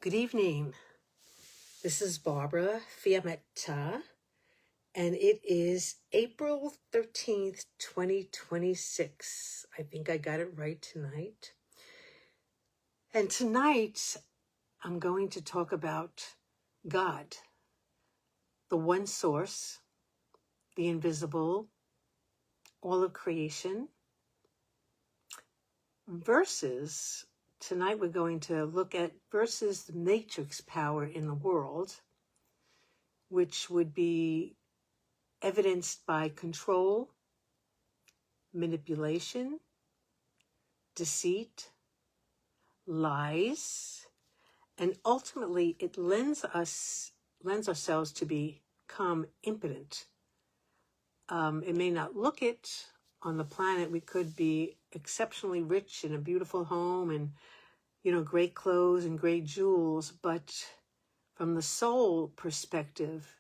Good evening. This is Barbara Fiametta, and it is April 13th, 2026. I think I got it right tonight. And tonight, I'm going to talk about God, the one source, the invisible, all of creation, versus, tonight we're going to look at versus the matrix power in the world, which would be evidenced by control, manipulation, deceit, lies, and ultimately it lends ourselves to become impotent. It may not look it on the planet. We could be exceptionally rich in a beautiful home and, great clothes and great jewels, but from the soul perspective,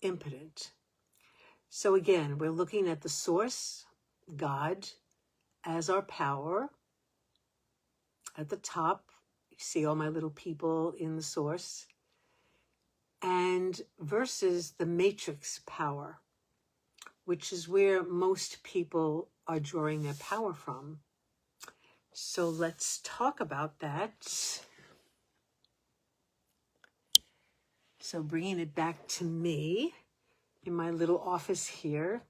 impotent. So again, we're looking at the source, God, as our power. At the top, you see all my little people in the source, and versus the matrix power, which is where most people are drawing their power from. So let's talk about that. So bringing it back to me in my little office here.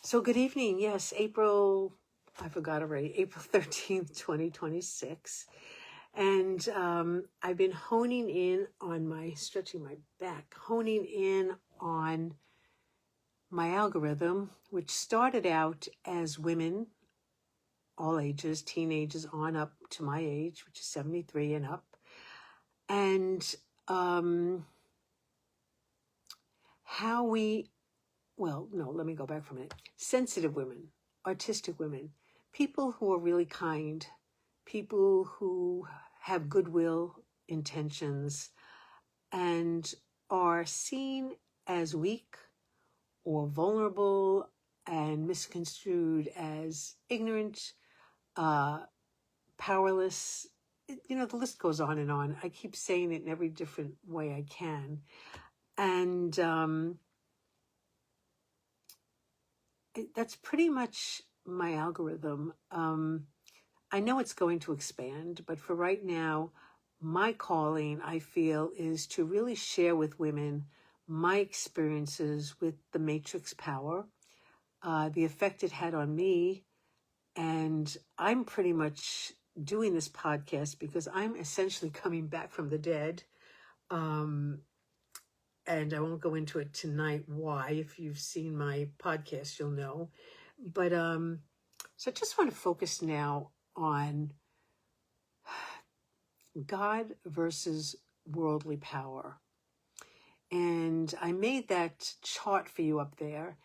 So good evening. Yes, April 13th, 2026. And I've been honing in on stretching my back, honing in on my algorithm, which started out as women, all ages, teenagers on up to my age, which is 73 and up. And let me go back for a minute. Sensitive women, artistic women, people who are really kind, people who have goodwill intentions and are seen as weak or vulnerable and misconstrued as ignorant, powerless. The list goes on and on. I keep saying it in every different way I can. And that's pretty much my algorithm. I know it's going to expand, but for right now, my calling, I feel, is to really share with women my experiences with the matrix power, the effect it had on me. And I'm pretty much doing this podcast because I'm essentially coming back from the dead. And I won't go into it tonight why. If you've seen my podcast, you'll know. But so I just want to focus now on God versus worldly power. And I made that chart for you up there,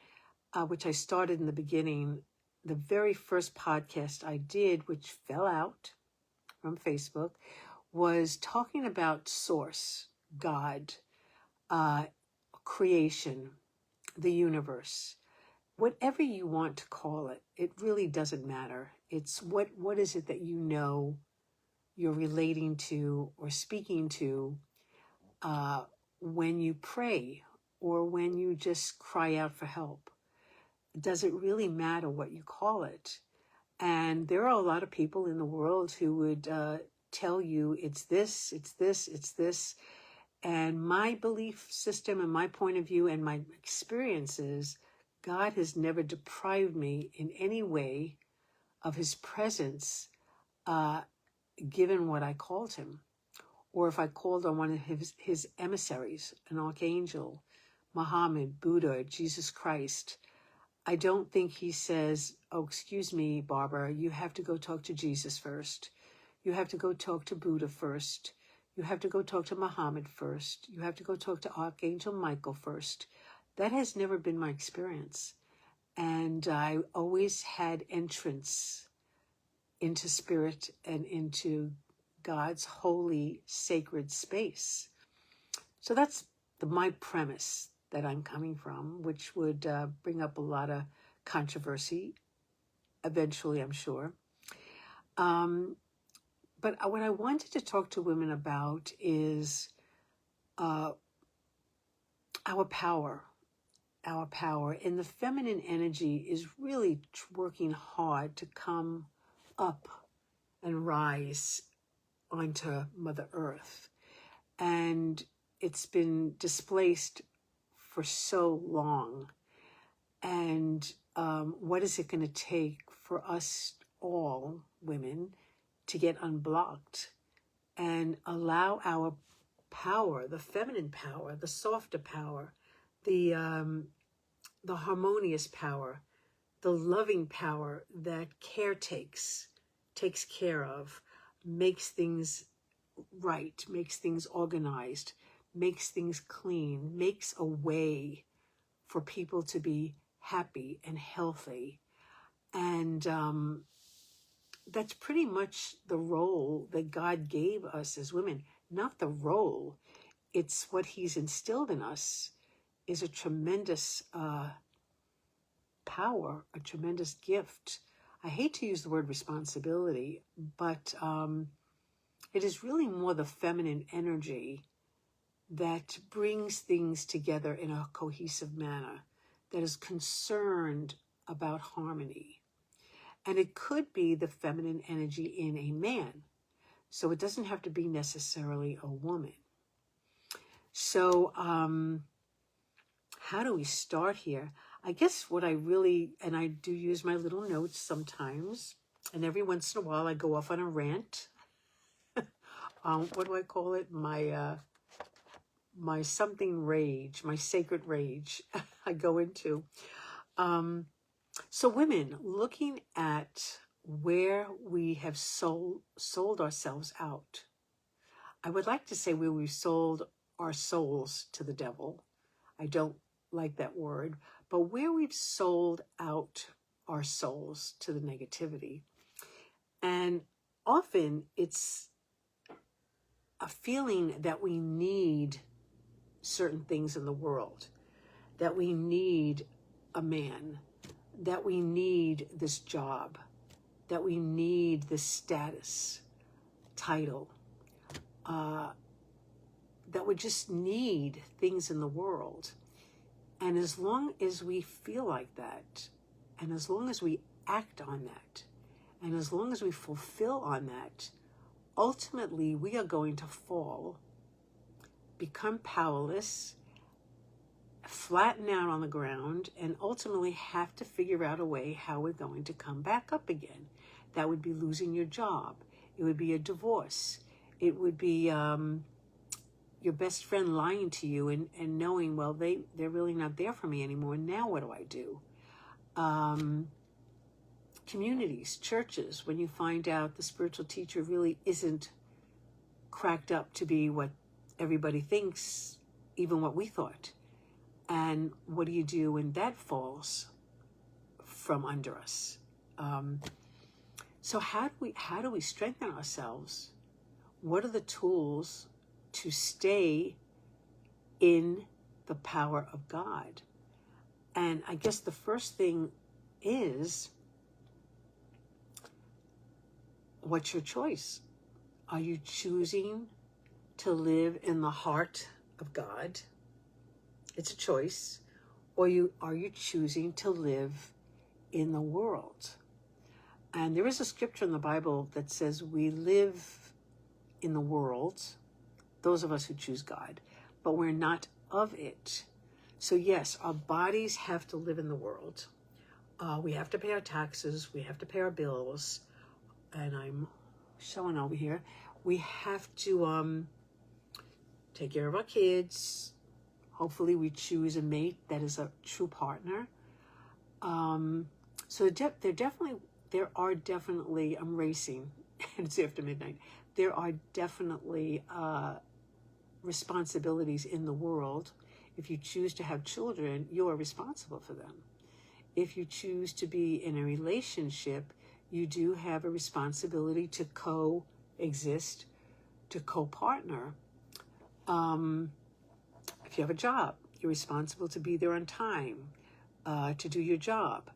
which I started in the beginning. The very first podcast I did, which fell out from Facebook, was talking about source, God, creation, the universe. Whatever you want to call it, it really doesn't matter. It's what is it that you're relating to or speaking to when you pray or when you just cry out for help. Does it really matter what you call it? And there are a lot of people in the world who would tell you it's this, it's this, it's this. And my belief system and my point of view and my experiences, God has never deprived me in any way of his presence, given what I called him. Or if I called on one of his emissaries, an archangel, Muhammad, Buddha, Jesus Christ, I don't think he says, oh, excuse me, Barbara, you have to go talk to Jesus first. You have to go talk to Buddha first. You have to go talk to Muhammad first. You have to go talk to Archangel Michael first. That has never been my experience. And I always had entrance into spirit and into God's holy, sacred space. So that's my premise that I'm coming from, which would bring up a lot of controversy, eventually, I'm sure. But what I wanted to talk to women about is uh, our power. Our power. And the feminine energy is really working hard to come up and rise onto Mother Earth. And it's been displaced for so long. And what is it going to take for us all, women, to get unblocked and allow our power, the feminine power, the softer power, the harmonious power, the loving power that takes care of, makes things right, makes things organized, makes things clean, makes a way for people to be happy and healthy. And that's pretty much the role that God gave us as women. Not the role, it's what he's instilled in us is a tremendous power, a tremendous gift. I hate to use the word responsibility, but it is really more the feminine energy that brings things together in a cohesive manner, that is concerned about harmony. And it could be the feminine energy in a man. So it doesn't have to be necessarily a woman. So how do we start here? I guess what I really, and I do use my little notes sometimes, and every once in a while I go off on a rant. What do I call it? My something rage, my sacred rage I go into. So women, looking at where we have sold ourselves out. I would like to say where we've sold our souls to the devil. I don't like that word, but where we've sold out our souls to the negativity. And often it's a feeling that we need certain things in the world, that we need a man, that we need this job, that we need this status, title, that we just need things in the world. And as long as we feel like that, and as long as we act on that, and as long as we fulfill on that, ultimately we are going to fall, become powerless, flatten out on the ground, and ultimately have to figure out a way how we're going to come back up again. That would be losing your job. It would be a divorce. It would be your best friend lying to you and knowing, well, they're really not there for me anymore. Now what do I do? Communities, churches, when you find out the spiritual teacher really isn't cracked up to be what everybody thinks, even what we thought. And what do you do when that falls from under us? So how do we strengthen ourselves? What are the tools to stay in the power of God? And I guess the first thing is, what's your choice? Are you choosing to live in the heart of God? It's a choice. Or are you choosing to live in the world? And there is a scripture in the Bible that says we live in the world, those of us who choose God, but we're not of it. So yes, our bodies have to live in the world. We have to pay our taxes. We have to pay our bills. And I'm showing over here. We have to take care of our kids. Hopefully we choose a mate that is a true partner. So there are definitely, I'm racing, it's after midnight. There are definitely responsibilities in the world. If you choose to have children, you are responsible for them. If you choose to be in a relationship, you do have a responsibility to coexist, to co-partner. If you have a job, you're responsible to be there on time, to do your job,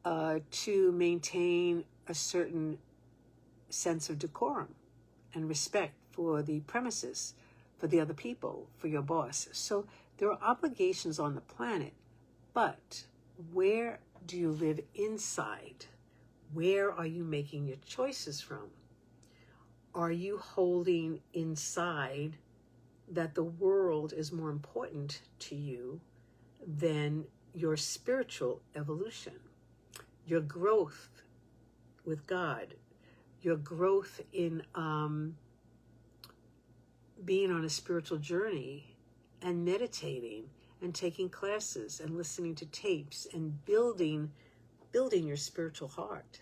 to maintain a certain sense of decorum. and respect for the premises, for the other people, for your boss. So there are obligations on the planet, but where do you live inside? Where are you making your choices from? Are you holding inside that the world is more important to you than your spiritual evolution, your growth with God, your growth in being on a spiritual journey and meditating and taking classes and listening to tapes and building your spiritual heart?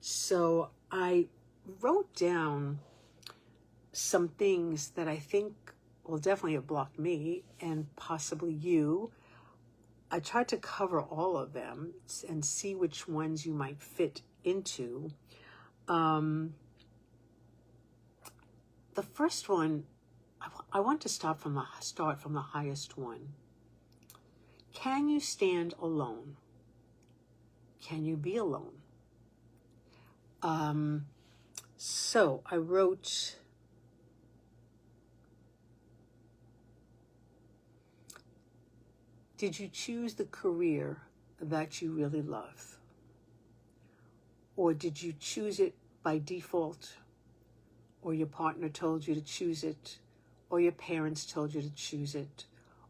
So I wrote down some things that I think will definitely have blocked me and possibly you. I tried to cover all of them and see which ones you might fit into. The first one, I want to start from the highest one. Can you stand alone? Can you be alone? So I wrote, did you choose the career that you really love? Or did you choose it by default? Or your partner told you to choose it? Or your parents told you to choose it?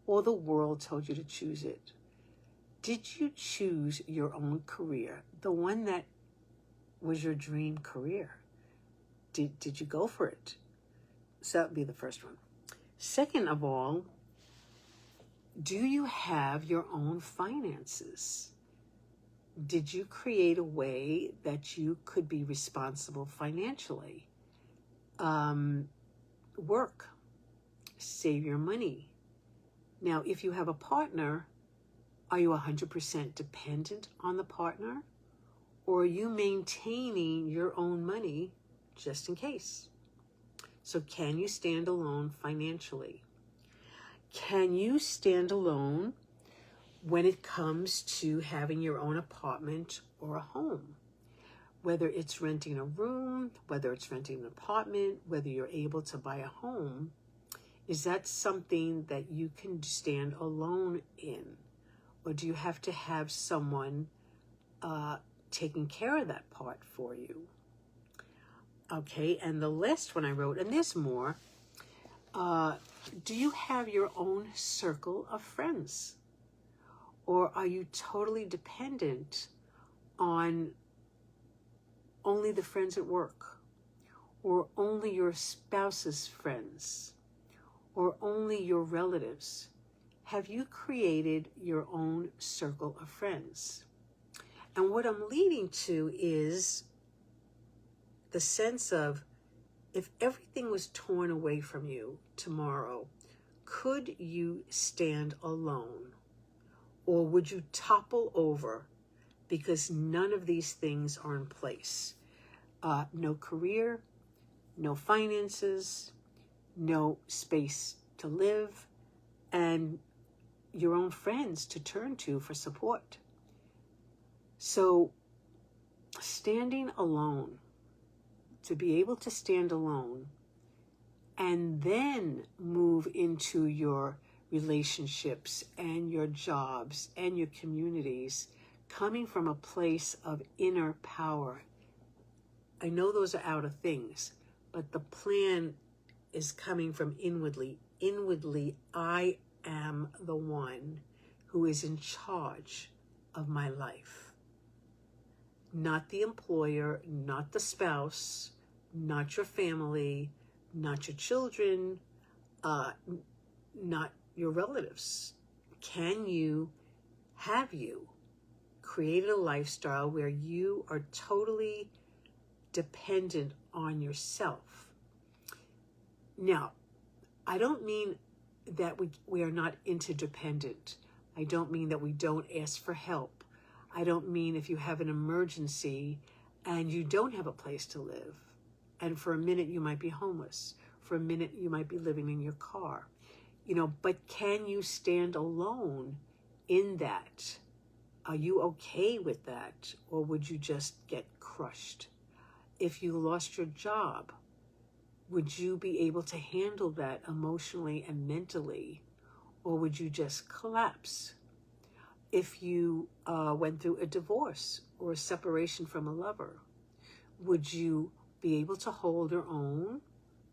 Or the world told you to choose it? Did you choose your own career, the one that was your dream career? Did you go for it? So that would be the first one. Second of all, do you have your own finances? Did you create a way that you could be responsible financially? Work, save your money. Now, if you have a partner, are you 100% dependent on the partner? Or are you maintaining your own money just in case? So can you stand alone financially? Can you stand alone when it comes to having your own apartment or a home? Whether it's renting a room, whether it's renting an apartment, whether you're able to buy a home, is that something that you can stand alone in? Or do you have to have someone taking care of that part for you? Okay, and the last one I wrote, and there's more, do you have your own circle of friends? Or are you totally dependent on only the friends at work? Or only your spouse's friends? Or only your relatives? Have you created your own circle of friends? And what I'm leading to is the sense of, if everything was torn away from you tomorrow, could you stand alone? Or would you topple over because none of these things are in place? No career, no finances, no space to live, and your own friends to turn to for support. So standing alone, to be able to stand alone and then move into your relationships and your jobs and your communities, coming from a place of inner power. I know those are outer things, but the plan is coming from inwardly. Inwardly, I am the one who is in charge of my life. Not the employer, not the spouse, not your family, not your children, not your relatives. Have you created a lifestyle where you are totally dependent on yourself? Now, I don't mean that we are not interdependent. I don't mean that we don't ask for help. I don't mean if you have an emergency and you don't have a place to live, and for a minute you might be homeless, for a minute you might be living in your car, but can you stand alone in that? Are you okay with that? Or would you just get crushed? If you lost your job, would you be able to handle that emotionally and mentally, or would you just collapse? If you went through a divorce or a separation from a lover, would you be able to hold your own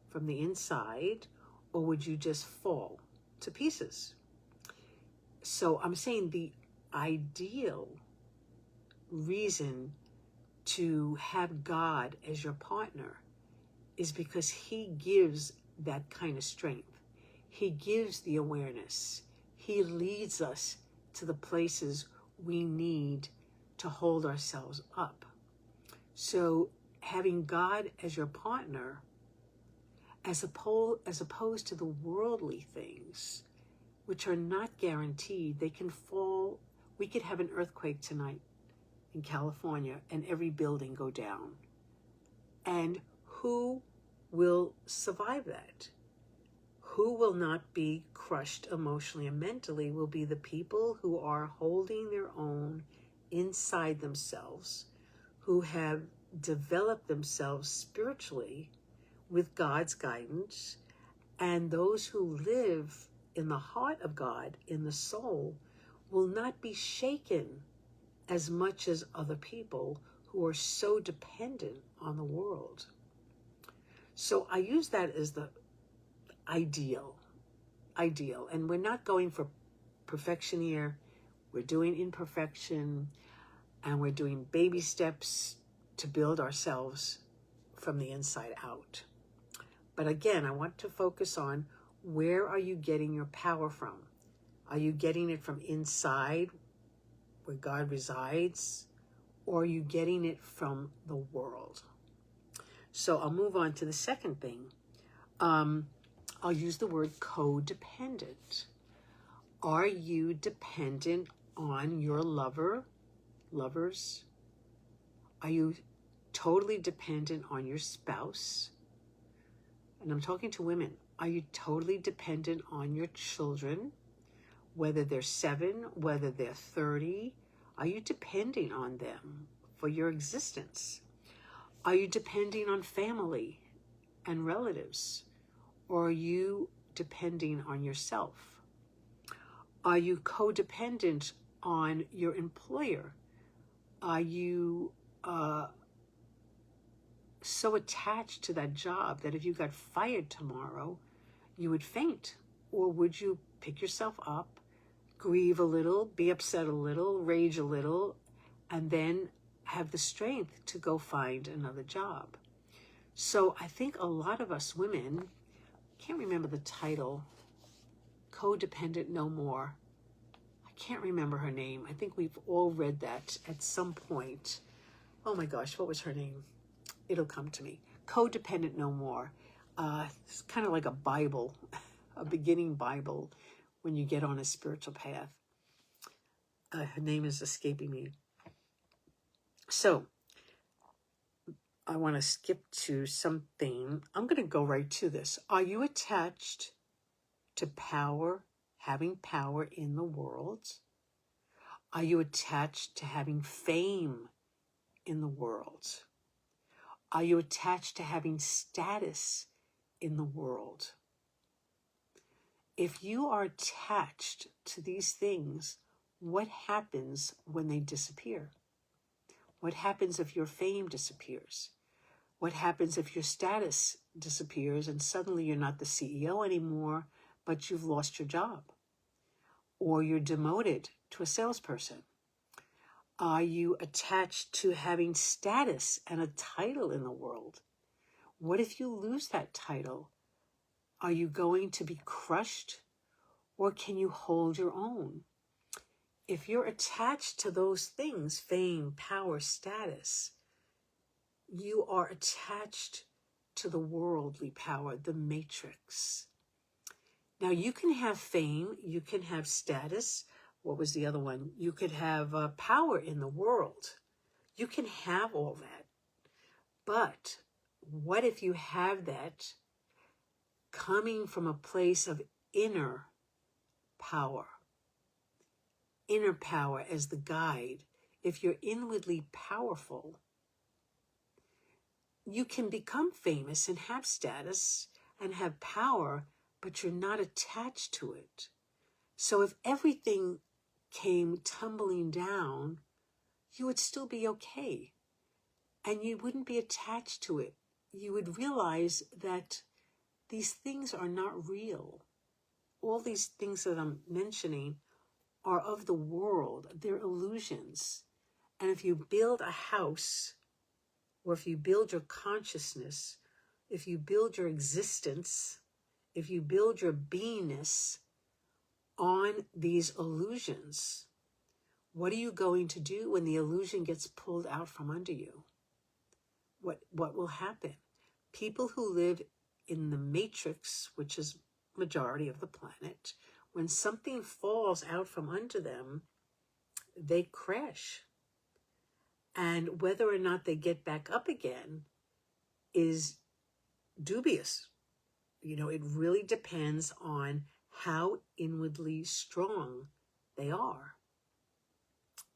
from the inside, or would you just fall to pieces? So I'm saying the ideal reason to have God as your partner is because he gives that kind of strength. He gives the awareness. He leads us to the places we need to hold ourselves up. So having God as your partner, as opposed to the worldly things, which are not guaranteed, they can fall. We could have an earthquake tonight in California and every building go down. And who will survive that? Who will not be crushed emotionally and mentally will be the people who are holding their own inside themselves, who have developed themselves spiritually with God's guidance, and those who live in the heart of God, in the soul, will not be shaken as much as other people who are so dependent on the world. So I use that as the ideal. And we're not going for perfection here. We're doing imperfection, and we're doing baby steps to build ourselves from the inside out. But again, I want to focus on, where are you getting your power from? Are you getting it from inside, where God resides, or are you getting it from the world? So I'll move on to the second thing. I'll use the word codependent. Are you dependent on your lovers? Are you totally dependent on your spouse? And I'm talking to women. Are you totally dependent on your children? Whether they're 7, whether they're 30, are you depending on them for your existence? Are you depending on family and relatives? Or are you depending on yourself? Are you codependent on your employer? Are you so attached to that job that if you got fired tomorrow, you would faint? Or would you pick yourself up, grieve a little, be upset a little, rage a little, and then have the strength to go find another job? So I think a lot of us women, can't remember the title, Codependent No More. I can't remember her name. I think we've all read that at some point. Oh my gosh, what was her name? It'll come to me. Codependent No More. It's kind of like a Bible, a beginning Bible when you get on a spiritual path. Her name is escaping me. So I want to skip to something. I'm going to go right to this. Are you attached to power, having power in the world? Are you attached to having fame in the world? Are you attached to having status in the world? If you are attached to these things, what happens when they disappear? What happens if your fame disappears? What happens if your status disappears and suddenly you're not the CEO anymore, but you've lost your job? Or you're demoted to a salesperson? Are you attached to having status and a title in the world? What if you lose that title? Are you going to be crushed, or can you hold your own? If you're attached to those things, fame, power, status, you are attached to the worldly power, the matrix. Now, you can have fame, you can have status. What was the other one? You could have power in the world. You can have all that. But what if you have that coming from a place of inner power? Inner power as the guide. If you're inwardly powerful, You can become famous and have status and have power, but you're not attached to it. So if everything came tumbling down, you would still be okay. And you wouldn't be attached to it. You would realize that these things are not real. All these things that I'm mentioning are of the world. They're illusions. And if you build a house, or if you build your consciousness, if you build your existence, if you build your beingness on these illusions, what are you going to do when the illusion gets pulled out from under you? What will happen? People who live in the matrix, which is majority of the planet, when something falls out from under them, they crash. And whether or not they get back up again is dubious. You know, it really depends on how inwardly strong they are.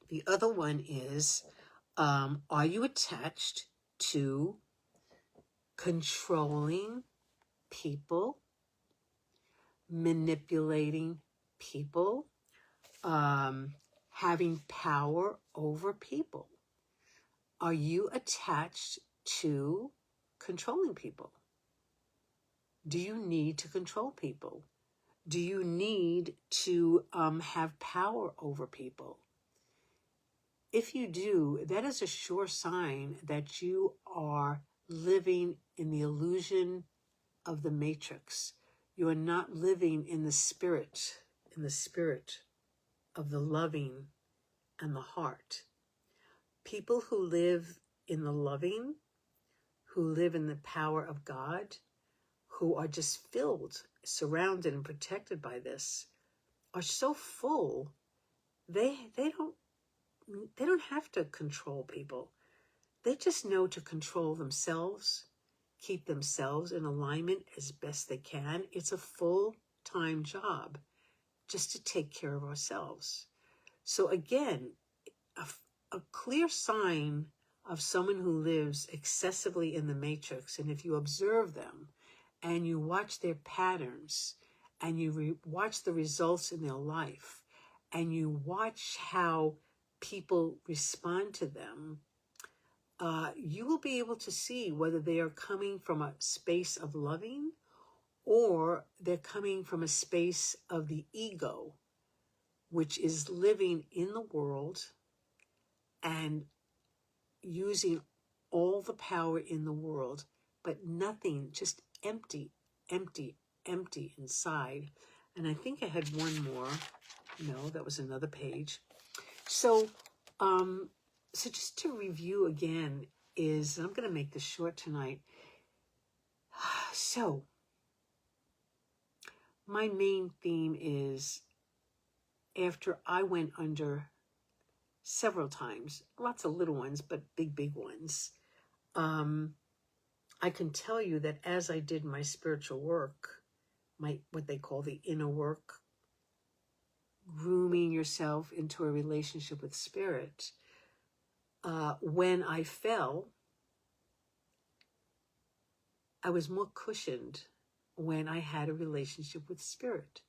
The other one is, are you attached to controlling people, manipulating people, having power over people? Are you attached to controlling people? Do you need to control people? Do you need to have power over people? If you do, that is a sure sign that you are living in the illusion of the matrix. You are not living in the spirit of the loving and the heart. People who live in the loving, who live in the power of God, who are just filled, surrounded, and protected by this, are so full, they don't have to control people. They just know to control themselves, keep themselves in alignment as best they can. It's a full-time job just to take care of ourselves. So again, a clear sign of someone who lives excessively in the matrix, and if you observe them and you watch their patterns and you watch the results in their life and you watch how people respond to them, you will be able to see whether they are coming from a space of loving or they're coming from a space of the ego, which is living in the world and using all the power in the world, but nothing, just empty, empty, empty inside. And I think I had one more. No, that was another page. So just to review again is, I'm going to make this short tonight. So my main theme is, after I went under several times, lots of little ones, but big ones, I can tell you that as I did my spiritual work, what they call the inner work, grooming yourself into a relationship with spirit, when I fell, I was more cushioned when I had a relationship with spirit.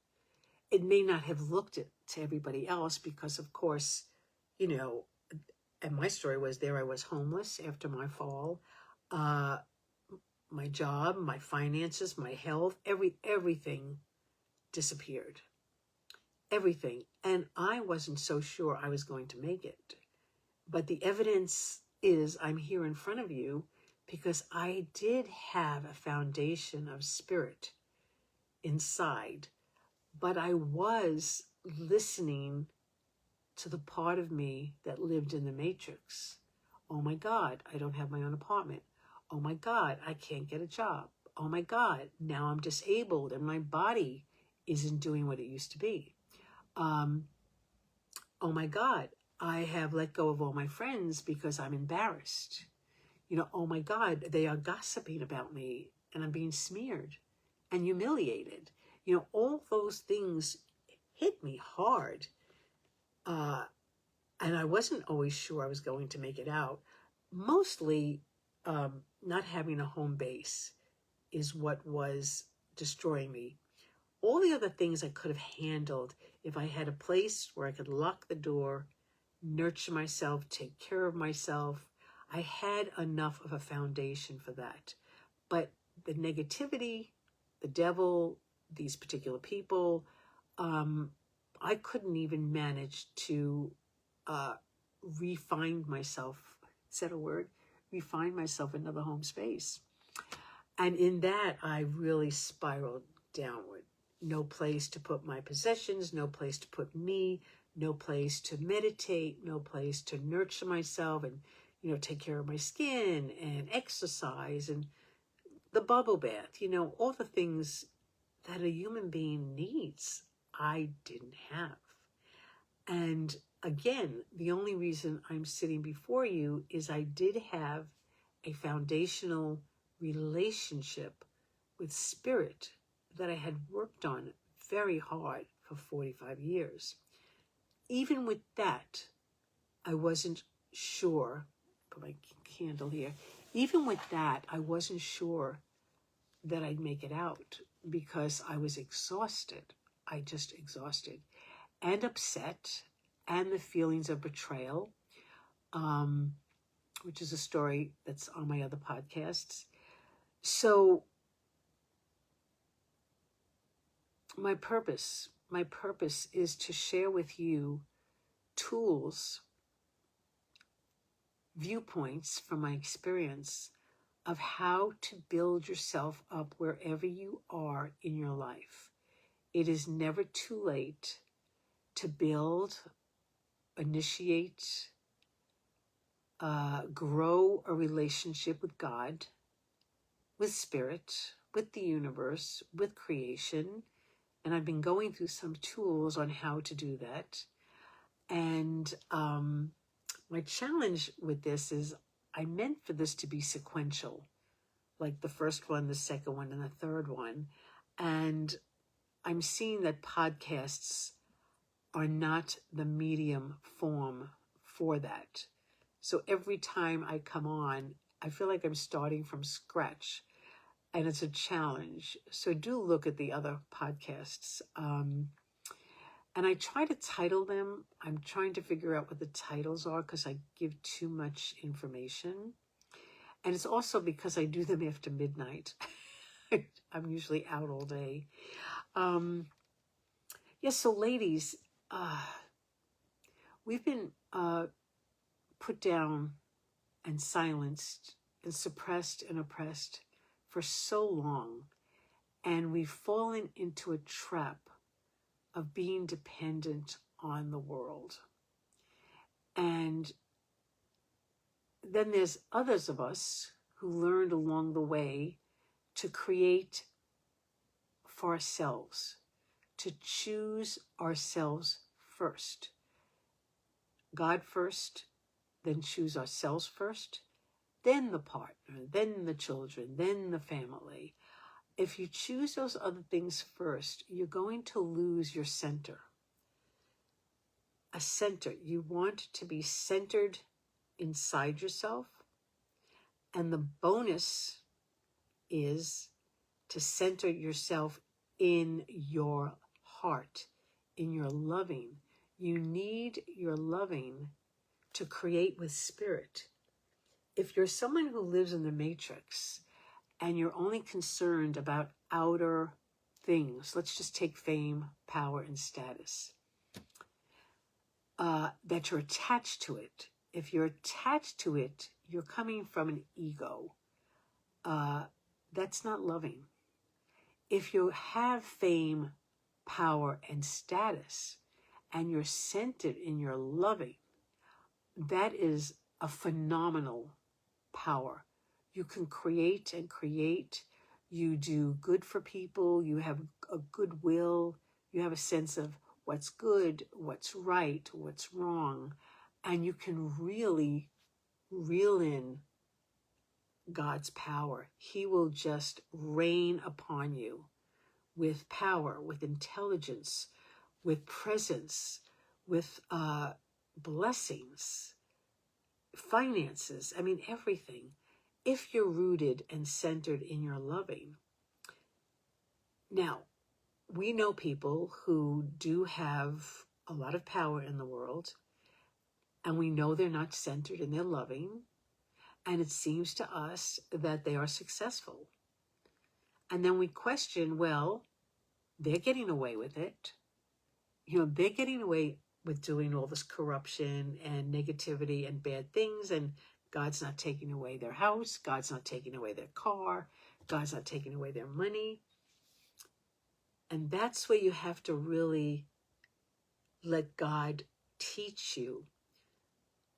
It may not have looked it to everybody else because, of course, you know, and my story was, there I was homeless after my fall. My job, my finances, my health, everything disappeared. Everything. And I wasn't so sure I was going to make it. But the evidence is I'm here in front of you because I did have a foundation of spirit inside. But I was listening to the part of me that lived in the matrix. Oh my God, I don't have my own apartment. Oh my God, I can't get a job. Oh my God, now I'm disabled and my body isn't doing what it used to be. Oh my God, I have let go of all my friends because I'm embarrassed. You know, oh my God, they are gossiping about me and I'm being smeared and humiliated. You know, all those things hit me hard. And I wasn't always sure I was going to make it out. Mostly not having a home base is what was destroying me. All the other things I could have handled if I had a place where I could lock the door, nurture myself, take care of myself. I had enough of a foundation for that. But the negativity, the devil, these particular people, I couldn't even manage to refine myself, is that a word? Refine myself another home space. And in that, I really spiraled downward. No place to put my possessions, no place to put me, no place to meditate, no place to nurture myself and, take care of my skin and exercise and the bubble bath, all the things that a human being needs, I didn't have. And again, the only reason I'm sitting before you is I did have a foundational relationship with spirit that I had worked on very hard for 45 years. Even with that, I wasn't sure, put my candle here, even with that, I wasn't sure that I'd make it out because I was exhausted. I just exhausted and upset, and the feelings of betrayal, which is a story that's on my other podcasts. So my purpose is to share with you tools, viewpoints from my experience of how to build yourself up wherever you are in your life. It is never too late to build, initiate, grow a relationship with God, with spirit, with the universe, with creation. And I've been going through some tools on how to do that. And my challenge with this is I meant for this to be sequential, like the first one, the second one, and the third one. And I'm seeing that podcasts are not the medium form for that. So every time I come on, I feel like I'm starting from scratch, and it's a challenge. So do look at the other podcasts. And I try to title them. I'm trying to figure out what the titles are because I give too much information. And it's also because I do them after midnight. I'm usually out all day. Yes, so ladies, we've been put down and silenced and suppressed and oppressed for so long. And we've fallen into a trap of being dependent on the world. And then there's others of us who learned along the way to create for ourselves, to choose ourselves first. God first, then choose ourselves first, then the partner, then the children, then the family. If you choose those other things first, you're going to lose your center. A center. You want to be centered inside yourself. And the bonus is to center yourself in your heart, in your loving. You need your loving to create with spirit. If you're someone who lives in the matrix and you're only concerned about outer things, let's just take fame, power, and status, that you're attached to it. If you're attached to it, you're coming from an ego. That's not loving. If you have fame, power, and status, and you're centered in your loving, that is a phenomenal power. You can create and create. You do good for people. You have a goodwill. You have a sense of what's good, what's right, what's wrong. And you can really reel in God's power. He will just rain upon you with power, with intelligence, with presence, with blessings, finances. I mean, everything. if you're rooted and centered in your loving. Now, we know people who do have a lot of power in the world, and we know they're not centered in their loving, and it seems to us that they are successful. And then we question, well, they're getting away with it. They're getting away with doing all this corruption and negativity and bad things, and God's not taking away their house, God's not taking away their car, God's not taking away their money. And that's where you have to really let God teach you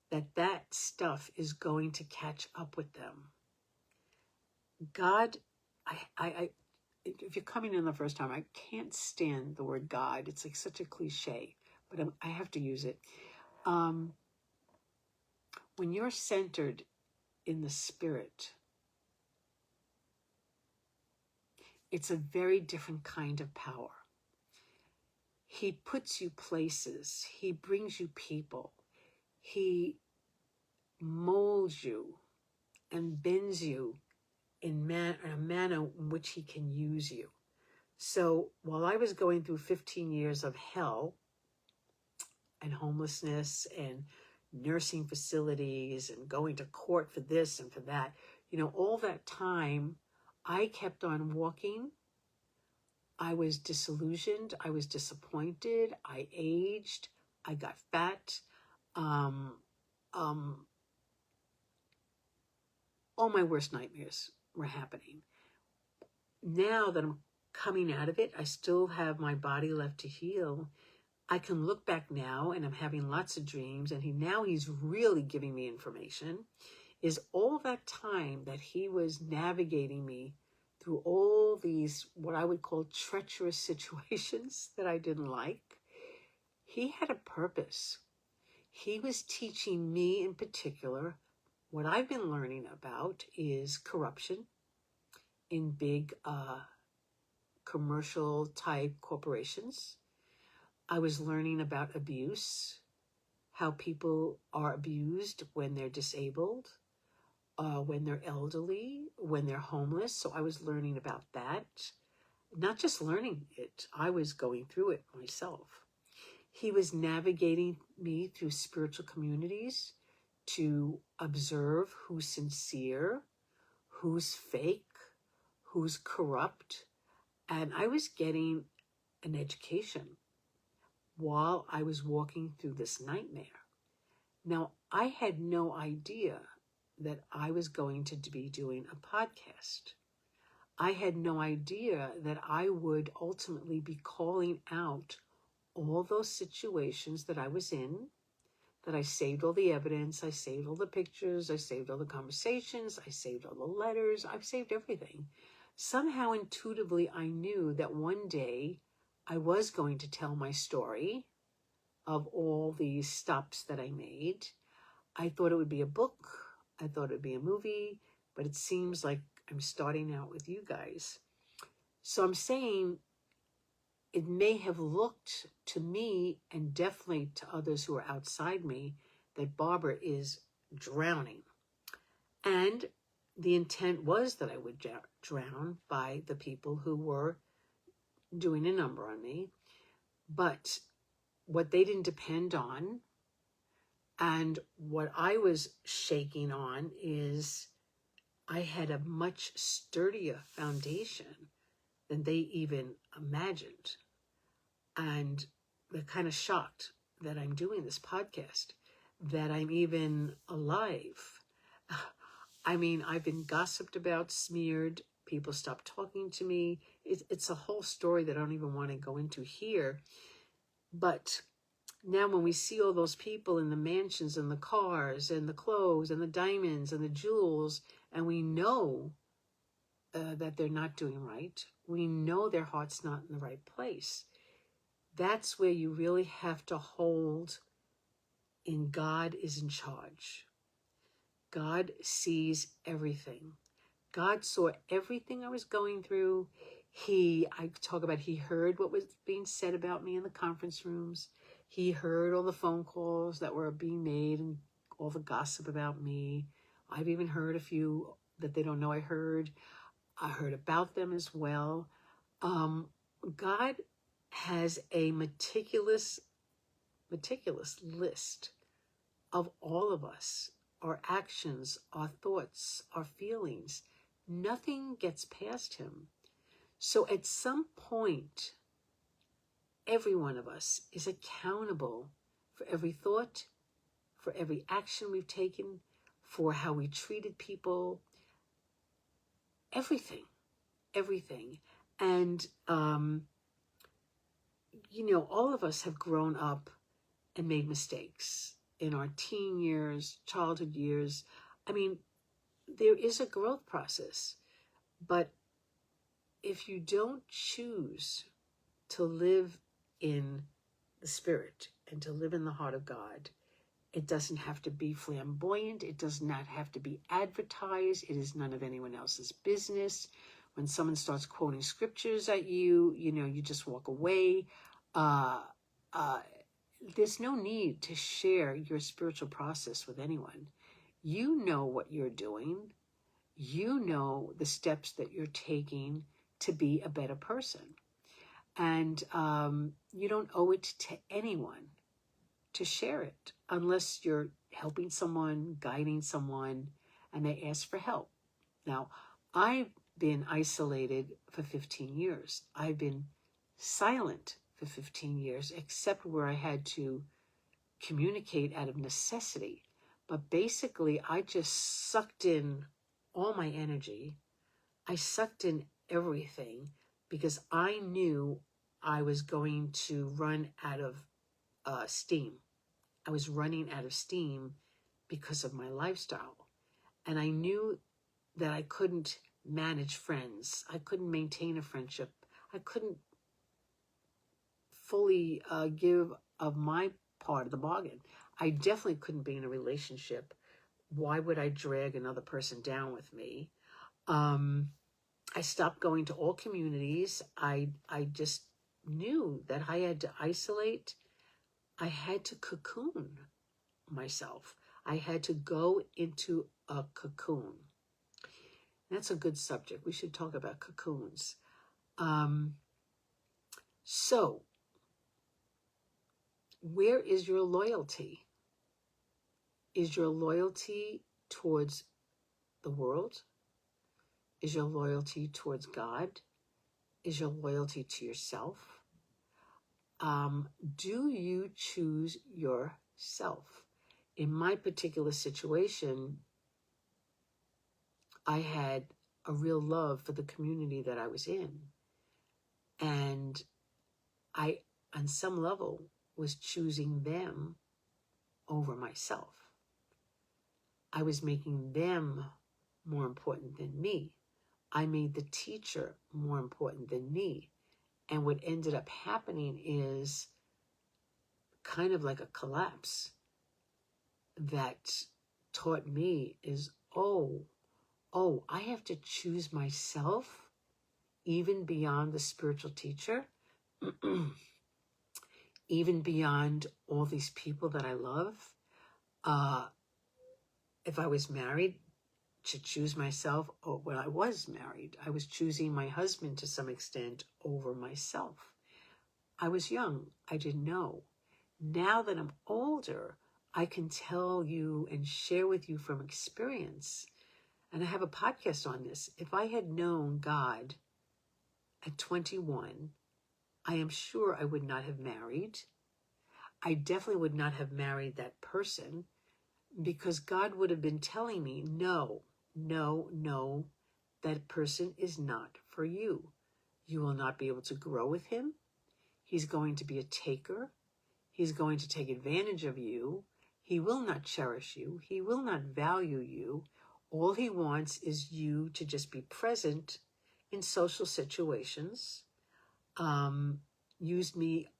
that stuff is going to catch up with them. God, if you're coming in the first time, I can't stand the word God. It's like such a cliche, but I have to use it. When you're centered in the Spirit, it's a very different kind of power. He puts you places. He brings you people. He molds you and bends you in a manner in which he can use you. So while I was going through 15 years of hell and homelessness and nursing facilities and going to court for this and for that, all that time, I kept on walking. I was disillusioned. I was disappointed. I aged. I got fat. All my worst nightmares were happening. Now that I'm coming out of it, I still have my body left to heal. I can look back now, and I'm having lots of dreams, and he's really giving me information. Is all that time that he was navigating me through all these, what I would call treacherous situations that I didn't like, he had a purpose. He was teaching me in particular. What I've been learning about is corruption in big commercial type corporations. I was learning about abuse, how people are abused when they're disabled, when they're elderly, when they're homeless. So I was learning about that. Not just learning it, I was going through it myself. He was navigating me through spiritual communities to observe who's sincere, who's fake, who's corrupt. And I was getting an education while I was walking through this nightmare. Now, I had no idea that I was going to be doing a podcast. I had no idea that I would ultimately be calling out all those situations that I was in, that I saved all the evidence, I saved all the pictures, I saved all the conversations, I saved all the letters, I've saved everything. Somehow intuitively I knew that one day I was going to tell my story of all these stops that I made. I thought it would be a book, I thought it would be a movie, but it seems like I'm starting out with you guys. So I'm saying it may have looked to me, and definitely to others who are outside me, that Barbara is drowning. And the intent was that I would drown by the people who were doing a number on me. But what they didn't depend on, and what I was shaking on, is I had a much sturdier foundation than they even imagined. And they're kind of shocked that I'm doing this podcast, that I'm even alive. I mean, I've been gossiped about, smeared, people stopped talking to me. It's a whole story that I don't even want to go into here. But now when we see all those people in the mansions and the cars and the clothes and the diamonds and the jewels, and we know that they're not doing right, we know their heart's not in the right place. That's where you really have to hold in God is in charge. God sees everything. God saw everything I was going through. He heard what was being said about me in the conference rooms. He heard all the phone calls that were being made and all the gossip about me. I've even heard a few that they don't know I heard. I heard about them as well. God has a meticulous list of all of us, our actions, our thoughts, our feelings. Nothing gets past him. So at some point, every one of us is accountable for every thought, for every action we've taken, for how we treated people, everything. And, all of us have grown up and made mistakes in our teen years, childhood years. I mean, there is a growth process, but if you don't choose to live in the Spirit and to live in the heart of God, it doesn't have to be flamboyant. It does not have to be advertised. It is none of anyone else's business. When someone starts quoting scriptures at you, you just walk away. There's no need to share your spiritual process with anyone. You know what you're doing. You know the steps that you're taking to be a better person. And you don't owe it to anyone to share it unless you're helping someone, guiding someone, and they ask for help. Now, I've been isolated for 15 years. I've been silent for 15 years, except where I had to communicate out of necessity. But basically, I just sucked in all my energy. I sucked in everything because I knew I was going to run out of steam. I was running out of steam because of my lifestyle. And I knew that I couldn't manage friends. I couldn't maintain a friendship. I couldn't fully give of my part of the bargain. I definitely couldn't be in a relationship. Why would I drag another person down with me? I stopped going to all communities. I just knew that I had to isolate. I had to cocoon myself. I had to go into a cocoon. That's a good subject. We should talk about cocoons. So, where is your loyalty? Is your loyalty towards the world? Is your loyalty towards God? Is your loyalty to yourself? Do you choose yourself? In my particular situation, I had a real love for the community that I was in. And I, on some level, was choosing them over myself. I was making them more important than me. I made the teacher more important than me. And what ended up happening is kind of like a collapse that taught me is, oh, I have to choose myself even beyond the spiritual teacher, even beyond all these people that I love. If I was married, to choose myself, or when I was married, I was choosing my husband to some extent over myself. I was young. I didn't know. Now that I'm older, I can tell you and share with you from experience, and I have a podcast on this. If I had known God at 21, I am sure I would not have married. I definitely would not have married that person because God would have been telling me, no, that person is not for you. You will not be able to grow with him. He's going to be a taker. He's going to take advantage of you. He will not cherish you. He will not value you. All he wants is you to just be present in social situations. Used me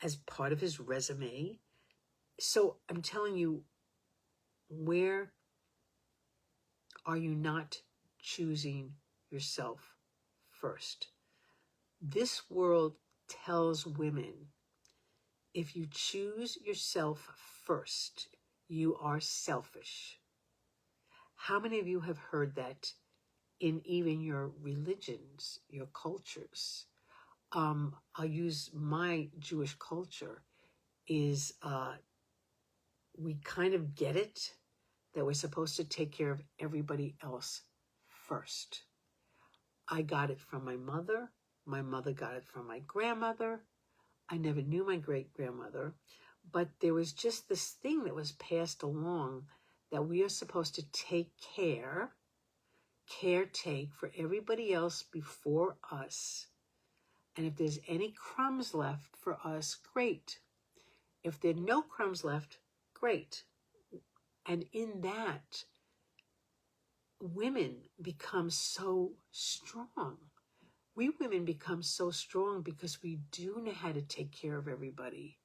as part of his resume. So I'm telling you, where are you not choosing yourself first? This world tells women, if you choose yourself first, you are selfish. How many of you have heard that in even your religions, your cultures? I'll use my Jewish culture is we kind of get it that we're supposed to take care of everybody else first. I got it from my mother. My mother got it from my grandmother. I never knew my great-grandmother, but there was just this thing that was passed along that we are supposed to caretake for everybody else before us. And if there's any crumbs left for us, great. If there are no crumbs left, great. And in that, women become so strong. We women become so strong because we do know how to take care of everybody.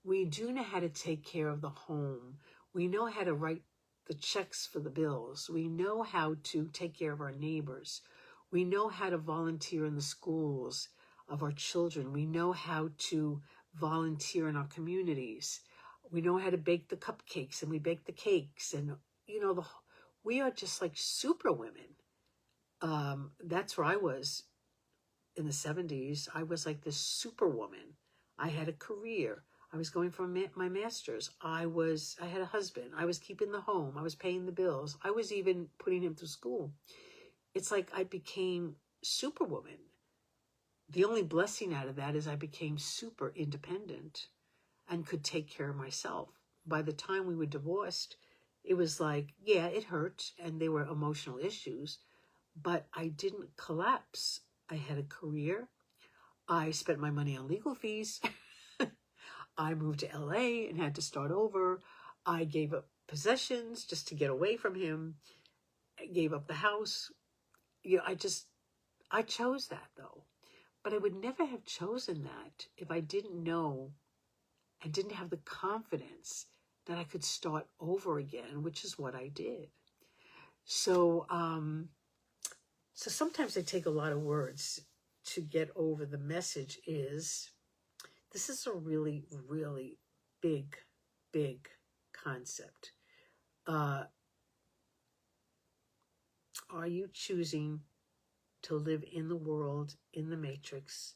We do know how to take care of the home. We know how to write the checks for the bills. We know how to take care of our neighbors. We know how to volunteer in the schools of our children. We know how to volunteer in our communities. We know how to bake the cupcakes, and we bake the cakes. And, we are just like super women. That's where I was in the 70s. I was like this superwoman. I had a career. I was going for my master's. I had a husband. I was keeping the home. I was paying the bills. I was even putting him through school. It's like I became superwoman. The only blessing out of that is I became super independent and could take care of myself. By the time we were divorced, it was like, yeah, it hurt and there were emotional issues, but I didn't collapse. I had a career. I spent my money on legal fees. I moved to LA and had to start over. I gave up possessions just to get away from him. I gave up the house. I chose that though. But I would never have chosen that if I didn't know and didn't have the confidence that I could start over again, which is what I did. So sometimes I take a lot of words to get over. The message is, this is a really, really big, big concept. Are you choosing to live in the world, in the matrix,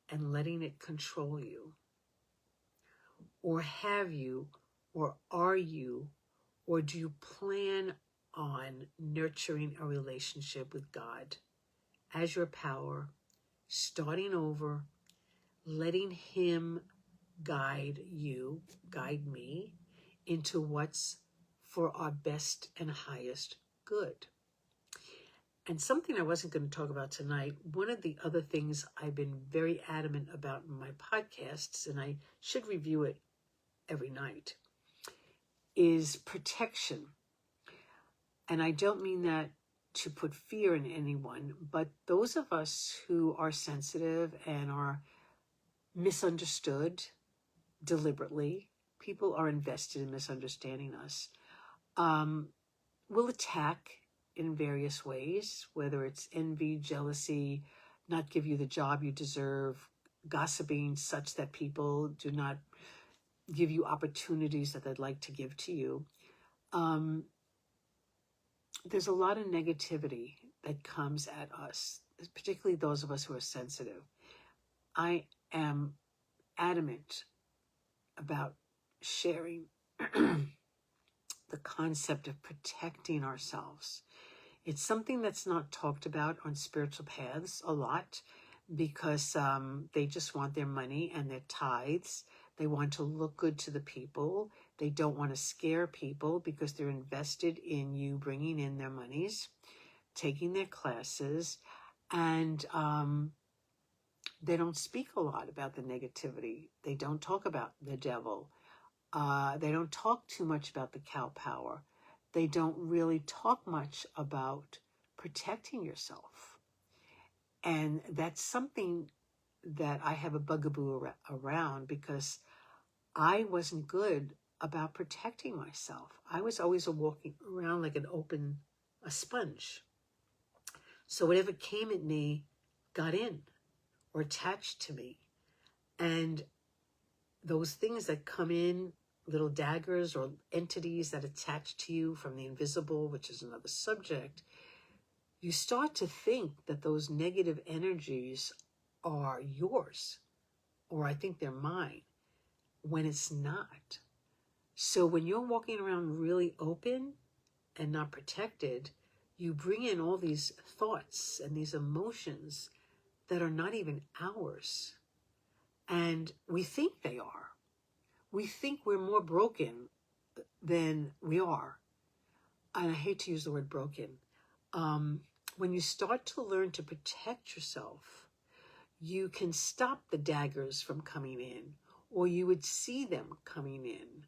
and letting it control you? Or have you, or are you, or do you plan on nurturing a relationship with God as your power, starting over, letting Him guide you, guide me into what's for our best and highest good? And something I wasn't going to talk about tonight, one of the other things I've been very adamant about in my podcasts, and I should review it every night, is protection. And I don't mean that to put fear in anyone, but those of us who are sensitive and are misunderstood deliberately, people are invested in misunderstanding us, will attack in various ways, whether it's envy, jealousy, not give you the job you deserve, gossiping such that people do not give you opportunities that they'd like to give to you. There's a lot of negativity that comes at us, particularly those of us who are sensitive. I am adamant about sharing the concept of protecting ourselves. It's something that's not talked about on spiritual paths a lot because they just want their money and their tithes. They want to look good to the people. They don't want to scare people because they're invested in you bringing in their monies, taking their classes, and they don't speak a lot about the negativity. They don't talk about the devil. They don't talk too much about the cow power. They don't really talk much about protecting yourself. And that's something that I have a bugaboo around because I wasn't good about protecting myself. I was always walking around like a sponge. So whatever came at me got in or attached to me. And those things that come in little daggers or entities that attach to you from the invisible, which is another subject, you start to think that those negative energies are yours, or I think they're mine, when it's not. So when you're walking around really open and not protected, you bring in all these thoughts and these emotions that are not even ours. And we think they are. We think we're more broken than we are. And I hate to use the word broken. When you start to learn to protect yourself, you can stop the daggers from coming in, or you would see them coming in.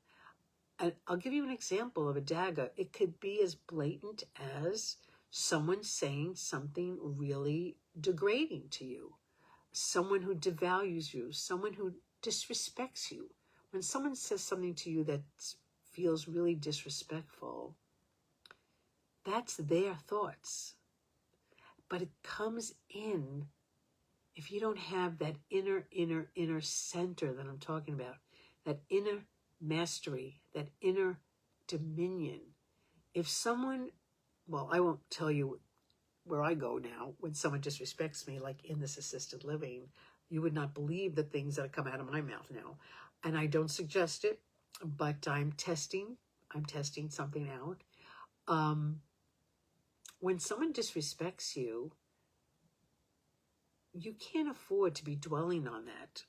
And I'll give you an example of a dagger. It could be as blatant as someone saying something really degrading to you, someone who devalues you, someone who disrespects you. When someone says something to you that feels really disrespectful, that's their thoughts. But it comes in if you don't have that inner center that I'm talking about, that inner mastery, that inner dominion. If someone, well, I won't tell you where I go now when someone disrespects me, like in this assisted living, you would not believe the things that come out of my mouth now. And I don't suggest it, but I'm testing something out. When someone disrespects you, you can't afford to be dwelling on that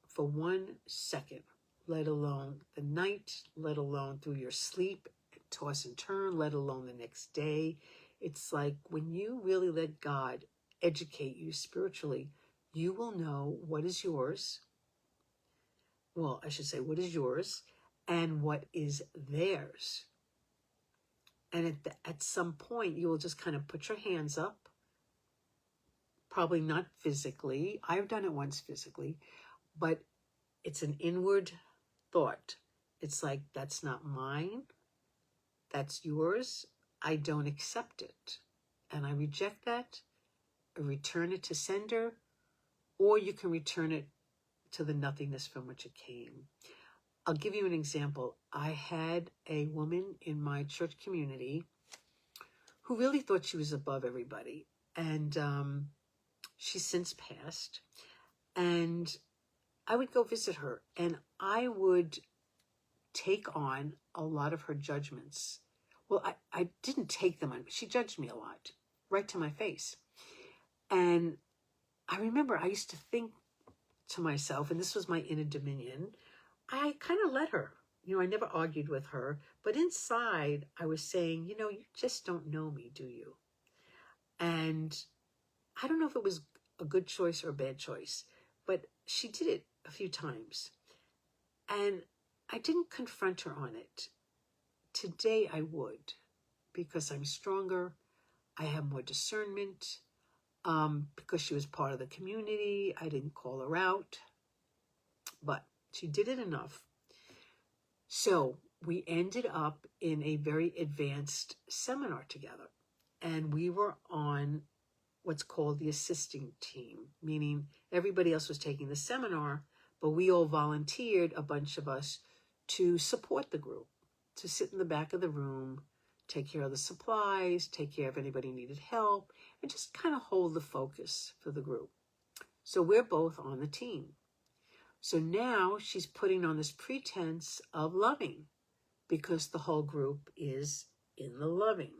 for 1 second, let alone the night, let alone through your sleep, toss and turn, let alone the next day. It's like when you really let God educate you spiritually, you will know what is yours. Well, I should say what is yours and what is theirs. And at some point, you will just kind of put your hands up. Probably not physically. I've done it once physically, but it's an inward thought. It's like, that's not mine. That's yours. I don't accept it. And I reject that. I return it to sender, or you can return it to the nothingness from which it came. I'll give you an example. I had a woman in my church community who really thought she was above everybody. And she's since passed. And I would go visit her, and I would take on a lot of her judgments. Well, I didn't take them on. She judged me a lot, right to my face. And I remember I used to think to myself, and this was my inner dominion, I kind of let her. I never argued with her, but inside I was saying, you just don't know me, do you? And I don't know if it was a good choice or a bad choice, but she did it a few times. And I didn't confront her on it. Today I would, because I'm stronger. I have more discernment. Because she was part of the community, I didn't call her out. But she did it enough. So we ended up in a very advanced seminar together. And we were on what's called the assisting team, meaning everybody else was taking the seminar, but we all volunteered, a bunch of us, to support the group, to sit in the back of the room, take care of the supplies, take care of anybody who needed help, and just kind of hold the focus for the group. So we're both on the team. So now she's putting on this pretense of loving because the whole group is in the loving.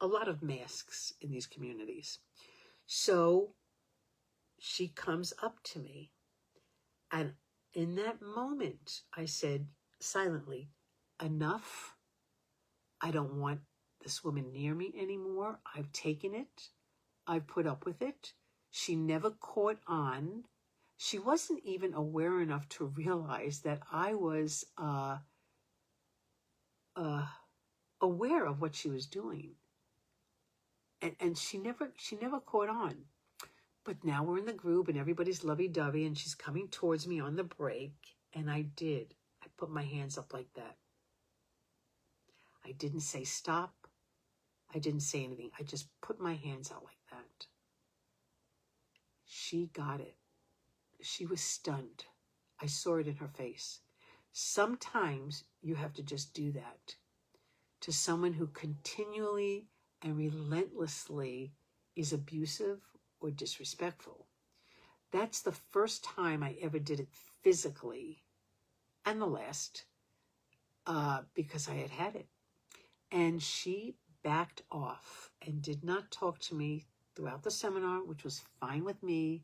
A lot of masks in these communities. So she comes up to me, and in that moment, I said silently, enough. I don't want this woman near me anymore. I've taken it. I've put up with it. She never caught on. She wasn't even aware enough to realize that I was aware of what she was doing. And she never caught on. But now we're in the group and everybody's lovey-dovey and she's coming towards me on the break. And I did. I put my hands up like that. I didn't say stop. I didn't say anything. I just put my hands out like that. She got it. She was stunned. I saw it in her face. Sometimes you have to just do that to someone who continually and relentlessly is abusive or disrespectful. That's the first time I ever did it physically, and the last, because I had had it. And she backed off and did not talk to me throughout the seminar, which was fine with me.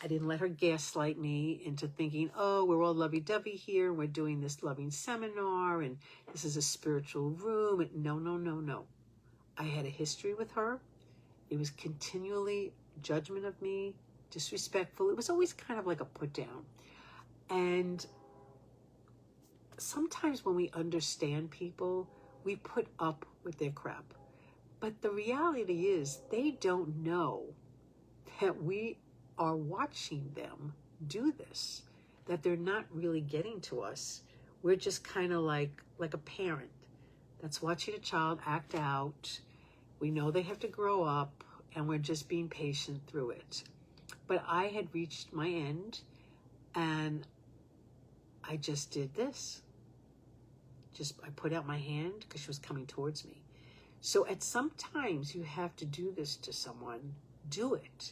I didn't let her gaslight me into thinking, oh, we're all lovey-dovey here. We're doing this loving seminar and this is a spiritual room. And no. I had a history with her. It was continually judgment of me, disrespectful. It was always kind of like a put down. And sometimes when we understand people, we put up with their crap. But the reality is they don't know that we are watching them do this, that they're not really getting to us. We're just kind of like a parent that's watching a child act out. We know they have to grow up, and we're just being patient through it. But I had reached my end, and I just did this. I put out my hand because she was coming towards me. So at some times you have to do this to someone. Do it.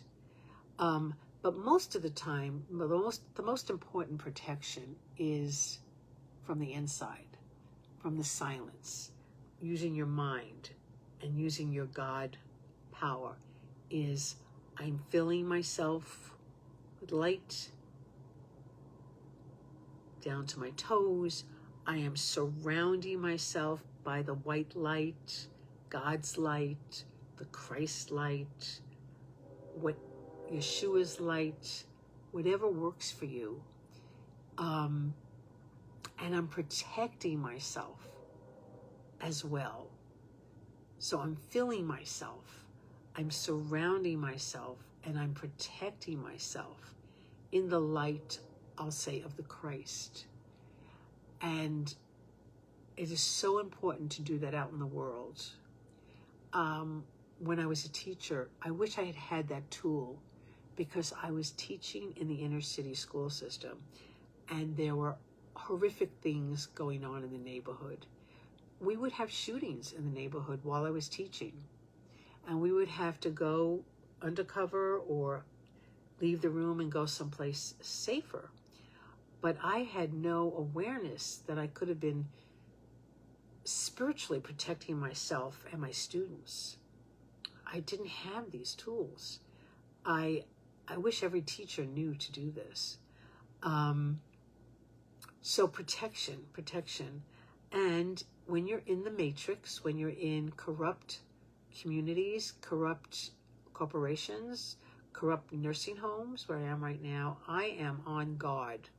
But most of the time, the most important protection is from the inside, from the silence, using your mind and using your God power. Is I'm filling myself with light down to my toes. I am surrounding myself by the white light, God's light, the Christ light, what Yeshua's light, whatever works for you. And I'm protecting myself as well. So I'm filling myself, I'm surrounding myself, and I'm protecting myself in the light, I'll say, of the Christ. And it is so important to do that out in the world. When I was a teacher, I wish I had had that tool, because I was teaching in the inner city school system, and there were horrific things going on in the neighborhood. We would have shootings in the neighborhood while I was teaching, and we would have to go undercover or leave the room and go someplace safer. But I had no awareness that I could have been spiritually protecting myself and my students. I didn't have these tools. I wish every teacher knew to do this. So protection. And when you're in the matrix, when you're in corrupt communities, corrupt corporations, corrupt nursing homes, where I am right now, I am on guard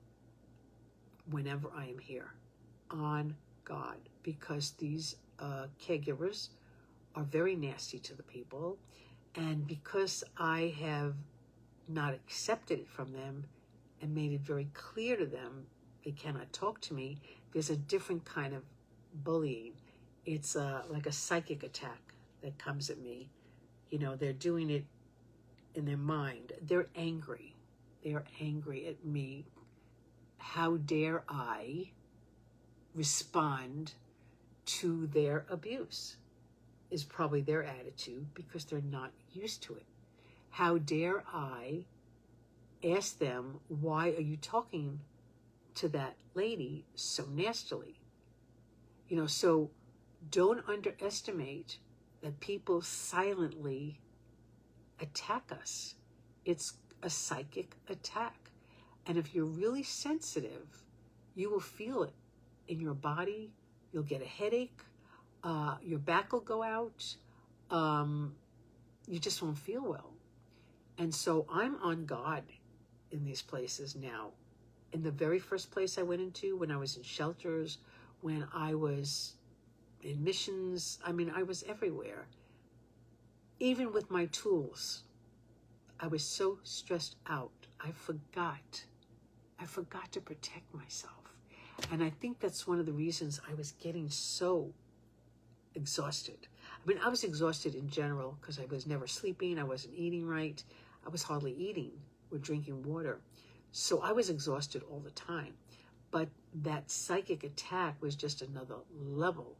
whenever I am here. On guard. Because these caregivers are very nasty to the people. And because I have not accepted it from them and made it very clear to them they cannot talk to me, there's a different kind of bullying. It's like a psychic attack that comes at me. You know, they're doing it in their mind. They're angry. They are angry at me. How dare I respond to their abuse, is probably their attitude, because they're not used to it. How dare I ask them, why are you talking to that lady so nastily? You know, so don't underestimate that people silently attack us. It's a psychic attack. And if you're really sensitive, you will feel it in your body. You'll get a headache. Your back will go out. You just won't feel well. And so I'm on guard in these places now. In the very first place I went into, when I was in shelters, when I was in missions, I mean, I was everywhere. Even with my tools, I was so stressed out. I forgot to protect myself. And I think that's one of the reasons I was getting so exhausted. I mean, I was exhausted in general because I was never sleeping. I wasn't eating right. I was hardly eating or drinking water. So I was exhausted all the time. But that psychic attack was just another level.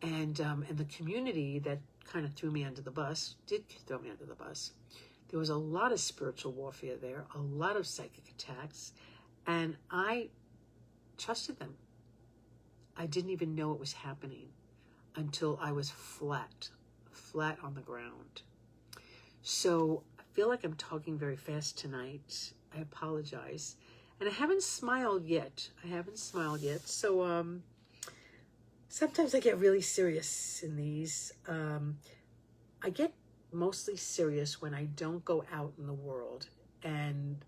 And the community that kind of threw me under the bus, did throw me under the bus. There was a lot of spiritual warfare there, a lot of psychic attacks, and I trusted them. I didn't even know it was happening until I was flat on the ground. So I feel like I'm talking very fast tonight. I apologize. And I haven't smiled yet. So sometimes I get really serious in these. I get mostly serious when I don't go out in the world. And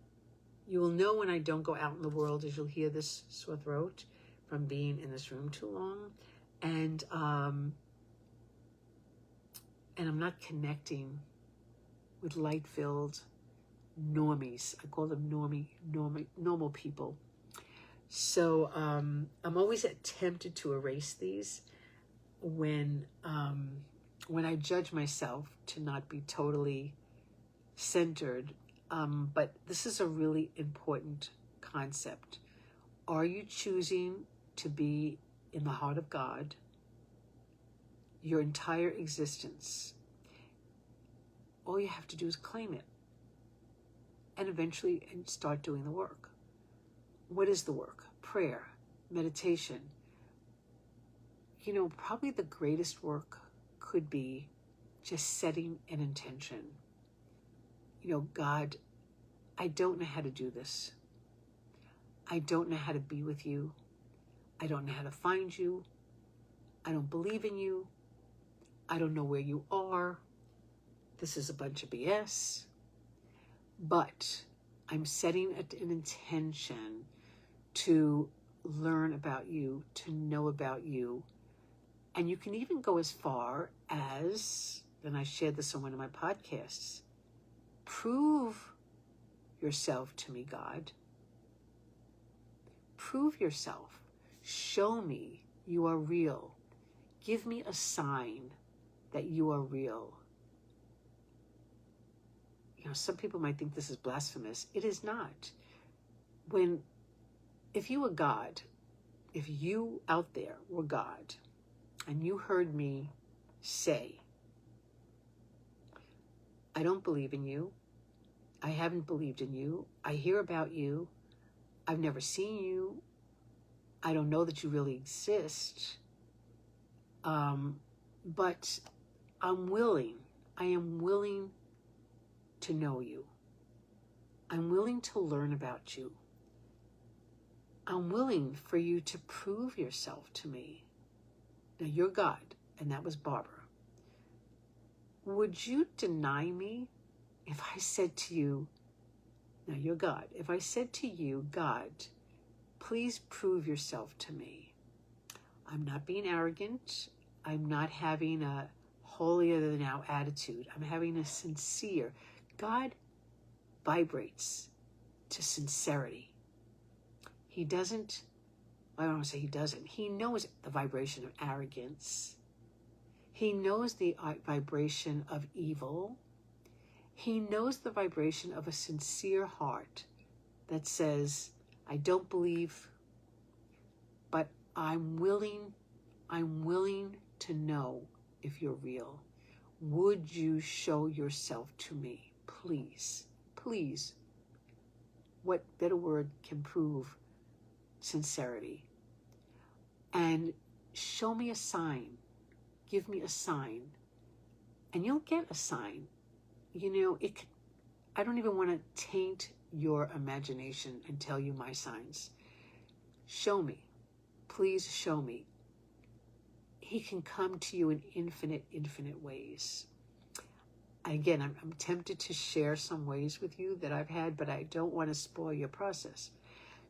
you will know when I don't go out in the world as you'll hear this sore throat from being in this room too long. And I'm not connecting with light-filled normies. I call them normal people. So I'm always tempted to erase these when I judge myself to not be totally centered. But this is a really important concept. Are you choosing to be in the heart of God your entire existence? All you have to do is claim it and eventually start doing the work. What is the work? Prayer, meditation. You know, probably the greatest work could be just setting an intention. You know, God, I don't know how to do this. I don't know how to be with you. I don't know how to find you. I don't believe in you. I don't know where you are. This is a bunch of BS. But I'm setting an intention to learn about you, to know about you. And you can even go as far as, and I shared this on one of my podcasts, prove yourself to me, God. Prove yourself. Show me you are real. Give me a sign that you are real. You know, some people might think this is blasphemous. It is not. If you were God, if you out there were God, and you heard me say, I don't believe in you. I haven't believed in you. I hear about you. I've never seen you. I don't know that you really exist. But I am willing to know you. I'm willing to learn about you. I'm willing for you to prove yourself to me. Now, you're God, and that was Barbara. Would you deny me if I said to you, now you're God, if I said to you, God, please prove yourself to me. I'm not being arrogant. I'm not having a holier-than-thou attitude. I'm having a sincere. God vibrates to sincerity. He doesn't, I don't want to say he doesn't. He knows the vibration of arrogance. He knows the vibration of evil. He knows the vibration of a sincere heart that says, I don't believe, but I'm willing to know if you're real. Would you show yourself to me? Please, please. What better word can prove sincerity? And show me a sign. Give me a sign. And you'll get a sign. You know, I don't even want to taint your imagination and tell you my signs. Show me. Please show me. He can come to you in infinite ways. Again, I'm tempted to share some ways with you that I've had, but I don't want to spoil your process.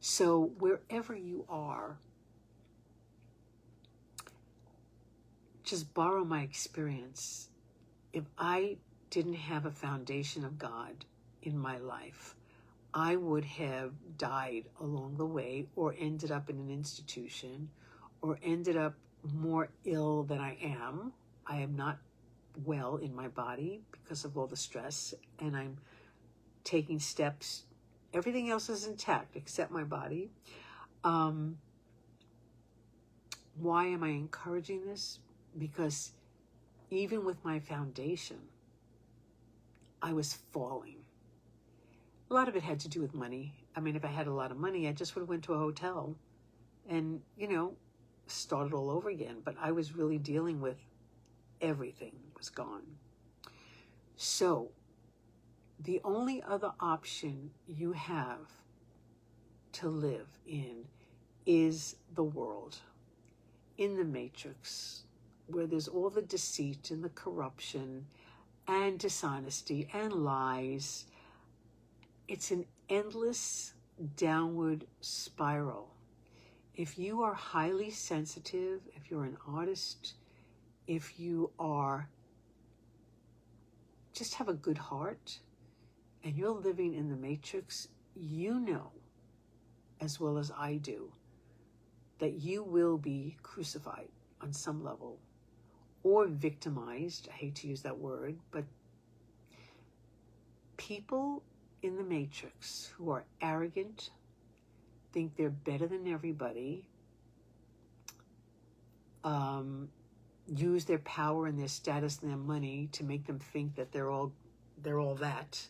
So wherever you are, just borrow my experience. If I didn't have a foundation of God in my life, I would have died along the way, or ended up in an institution, or ended up more ill than I am. I am not well in my body because of all the stress, and I'm taking steps Everything else is intact except my body. Why am I encouraging this? Because even with my foundation, I was falling. A lot of it had to do with money. I mean, if I had a lot of money, I just would have went to a hotel and, started all over again. But I was really dealing with everything was gone. So the only other option you have to live in is the world, in the matrix, where there's all the deceit and the corruption and dishonesty and lies. It's an endless downward spiral. If you are highly sensitive, if you're an artist, if you are just have a good heart and you're living in the matrix, you know, as well as I do, that you will be crucified on some level or victimized. I hate to use that word, but people in the matrix who are arrogant, think they're better than everybody, use their power and their status and their money to make them think that they're all that,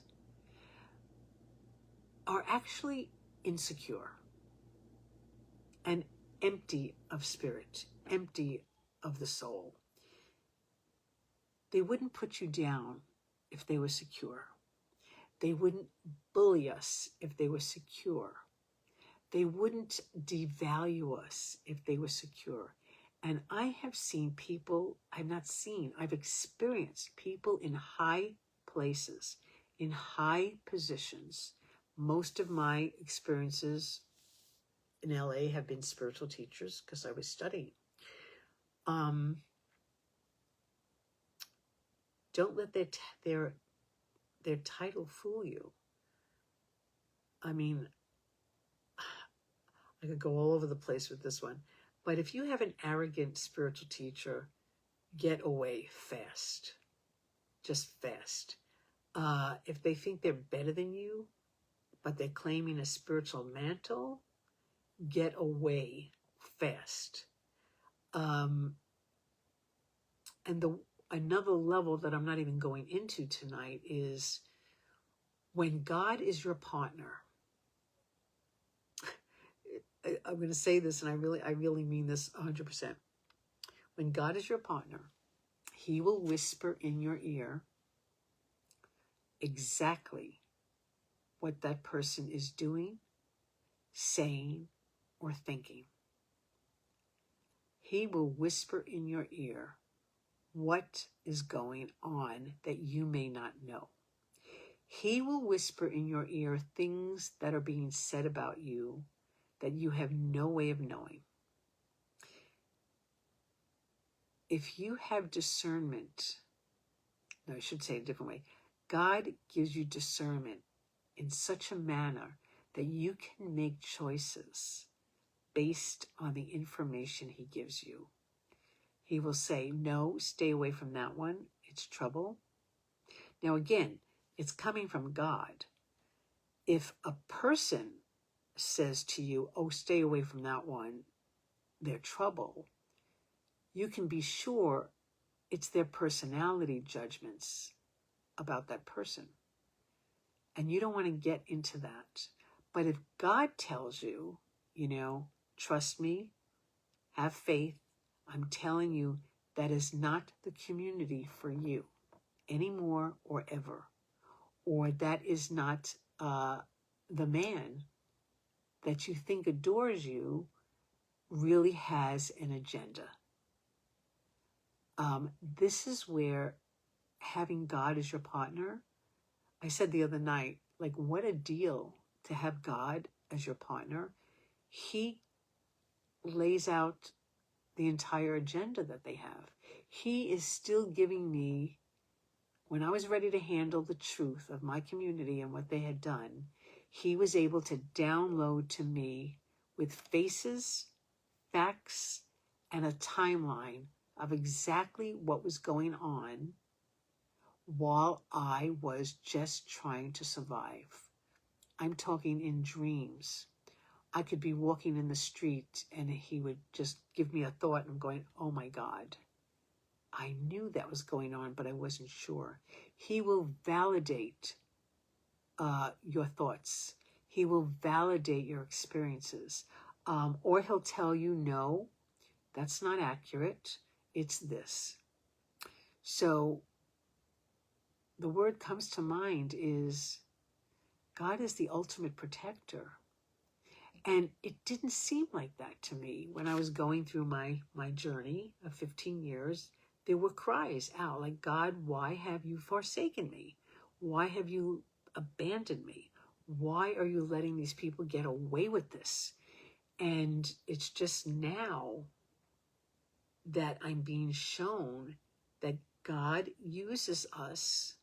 are actually insecure and empty of spirit, empty of the soul. They wouldn't put you down if they were secure. They wouldn't bully us if they were secure. They wouldn't devalue us if they were secure. And I have seen people, I've experienced people in high places, in high positions. Most of my experiences in LA have been spiritual teachers because I was studying. Don't let their title fool you. I mean, I could go all over the place with this one. But if you have an arrogant spiritual teacher, get away fast. Just fast. If they think they're better than you, but they're claiming a spiritual mantle, get away fast. And another level that I'm not even going into tonight is when God is your partner. I'm going to say this, and I really mean this 100%. When God is your partner, He will whisper in your ear exactly what that person is doing, saying, or thinking. He will whisper in your ear what is going on that you may not know. He will whisper in your ear things that are being said about you that you have no way of knowing. If you have discernment, no, I should say it a different way. God gives you discernment in such a manner that you can make choices based on the information He gives you. He will say, no, stay away from that one. It's trouble. Now, again, it's coming from God. If a person says to you, oh, stay away from that one, they're trouble, you can be sure it's their personality judgments about that person. And you don't want to get into that. But if God tells you, trust me, have faith, I'm telling you, that is not the community for you anymore or ever. Or that is not the man that you think adores you really has an agenda. This is where having God as your partner, I said the other night, like, what a deal to have God as your partner. He lays out the entire agenda that they have. He is still giving me, when I was ready to handle the truth of my community and what they had done, He was able to download to me with faces, facts, and a timeline of exactly what was going on while I was just trying to survive. I'm talking in dreams. I could be walking in the street and he would just give me a thought and I'm going, oh my God. I knew that was going on, but I wasn't sure. He will validate your thoughts. He will validate your experiences. Or he'll tell you, no, that's not accurate. It's this. So the word comes to mind is God is the ultimate protector. And it didn't seem like that to me when I was going through my journey of 15 years. There were cries out like, God, why have you forsaken me? Why have you abandoned me? Why are you letting these people get away with this? And it's just now that I'm being shown that God uses us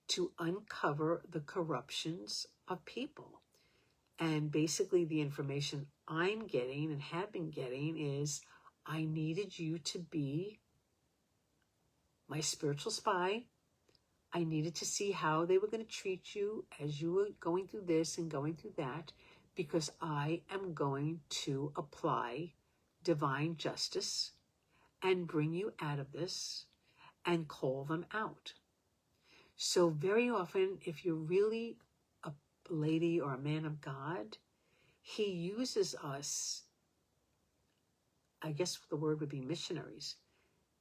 to uncover the corruptions of people. And basically the information I'm getting and have been getting is, I needed you to be my spiritual spy. I needed to see how they were going to treat you as you were going through this and going through that, because I am going to apply divine justice and bring you out of this and call them out. So very often, if you're really a lady or a man of God, he uses us, I guess the word would be missionaries.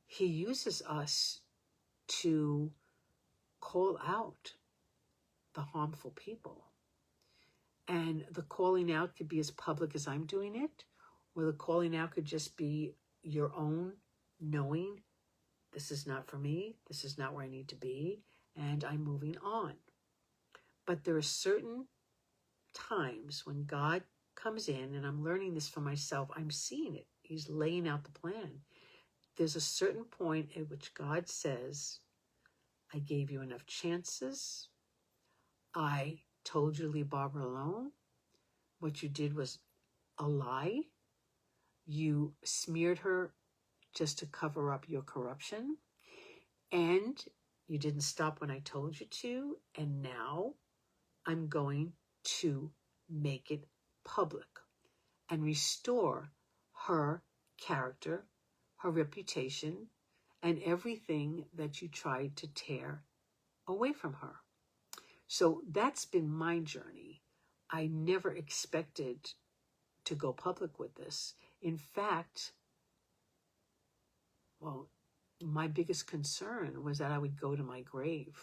He uses us to call out the harmful people. And the calling out could be as public as I'm doing it, or the calling out could just be your own knowing, this is not for me, this is not where I need to be, and I'm moving on. But there are certain times when God comes in, and I'm learning this for myself, I'm seeing it. He's laying out the plan. There's a certain point at which God says, I gave you enough chances. I told you to leave Barbara alone. What you did was a lie. You smeared her just to cover up your corruption. And you didn't stop when I told you to. And now I'm going to make it public and restore her character, her reputation, and everything that you tried to tear away from her. So that's been my journey. I never expected to go public with this. In fact, well, my biggest concern was that I would go to my grave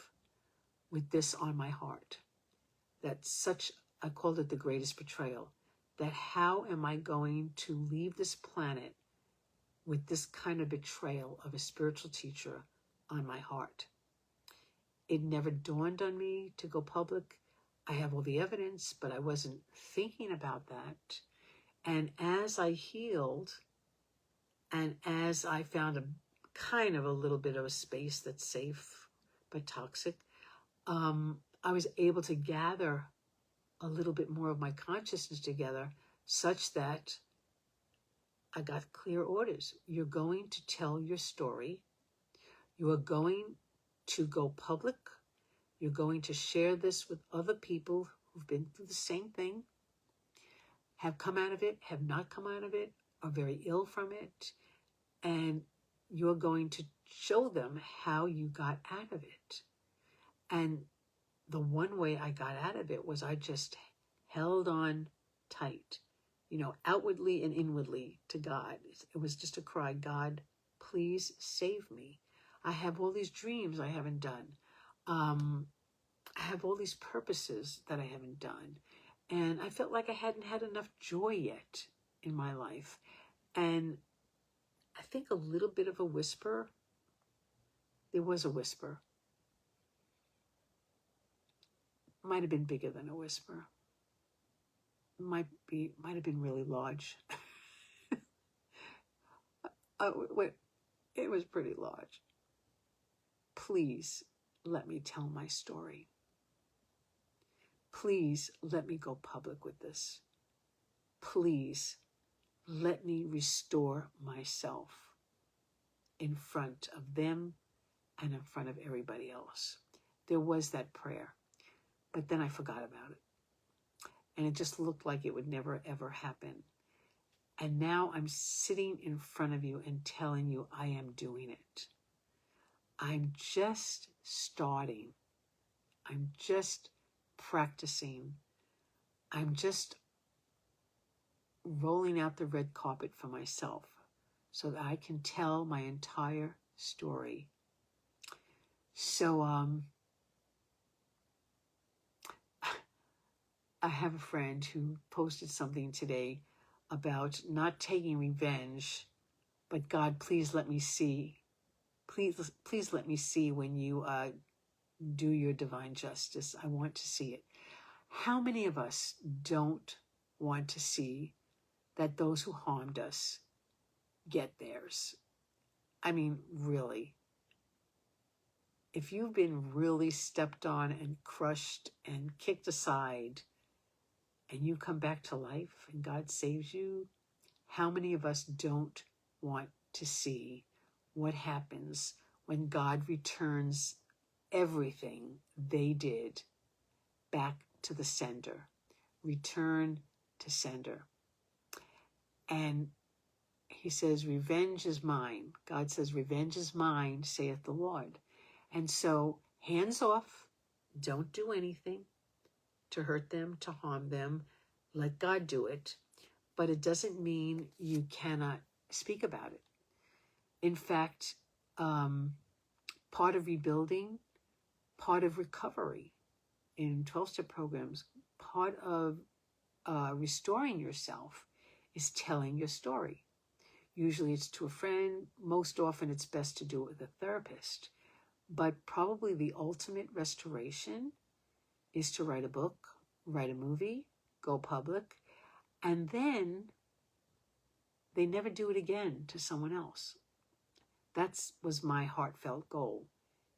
with this on my heart. I called it the greatest betrayal. That how am I going to leave this planet with this kind of betrayal of a spiritual teacher on my heart? It never dawned on me to go public. I have all the evidence, but I wasn't thinking about that. And as I healed, and as I found a kind of a little bit of a space that's safe but toxic, I was able to gather a little bit more of my consciousness together, such that I got clear orders. You're going to tell your story. You are going to go public. You're going to share this with other people who've been through the same thing, have come out of it, have not come out of it, are very ill from it, and you're going to show them how you got out of it. And the one way I got out of it was I just held on tight, outwardly and inwardly to God. It was just a cry, God, please save me. I have all these dreams I haven't done. I have all these purposes that I haven't done. And I felt like I hadn't had enough joy yet in my life. And I think a little bit of a whisper, there was a whisper. Might have been bigger than a whisper. Might have been really large. It was pretty large. Please let me tell my story. Please let me go public with this. Please let me restore myself in front of them and in front of everybody else. There was that prayer, but then I forgot about it. and it just looked like it would never, ever happen. And now I'm sitting in front of you and telling you I am doing it. I'm just starting. I'm just practicing. I'm just rolling out the red carpet for myself so that I can tell my entire story. So I have a friend who posted something today about not taking revenge, but God, please let me see. Please let me see when you do your divine justice. I want to see it. How many of us don't want to see that those who harmed us get theirs? I mean, really. If you've been really stepped on and crushed and kicked aside, and you come back to life and God saves you, how many of us don't want to see what happens when God returns everything they did back to the sender? Return to sender. And he says, revenge is mine. God says, revenge is mine, saith the Lord. And so, hands off. Don't do anything to hurt them, to harm them. Let God do it. But it doesn't mean you cannot speak about it. In fact, part of rebuilding, part of recovery in 12-step programs, part of restoring yourself is telling your story. Usually it's to a friend. Most often it's best to do it with a therapist. But probably the ultimate restoration is to write a book, write a movie, go public, and then they never do it again to someone else. That was my heartfelt goal,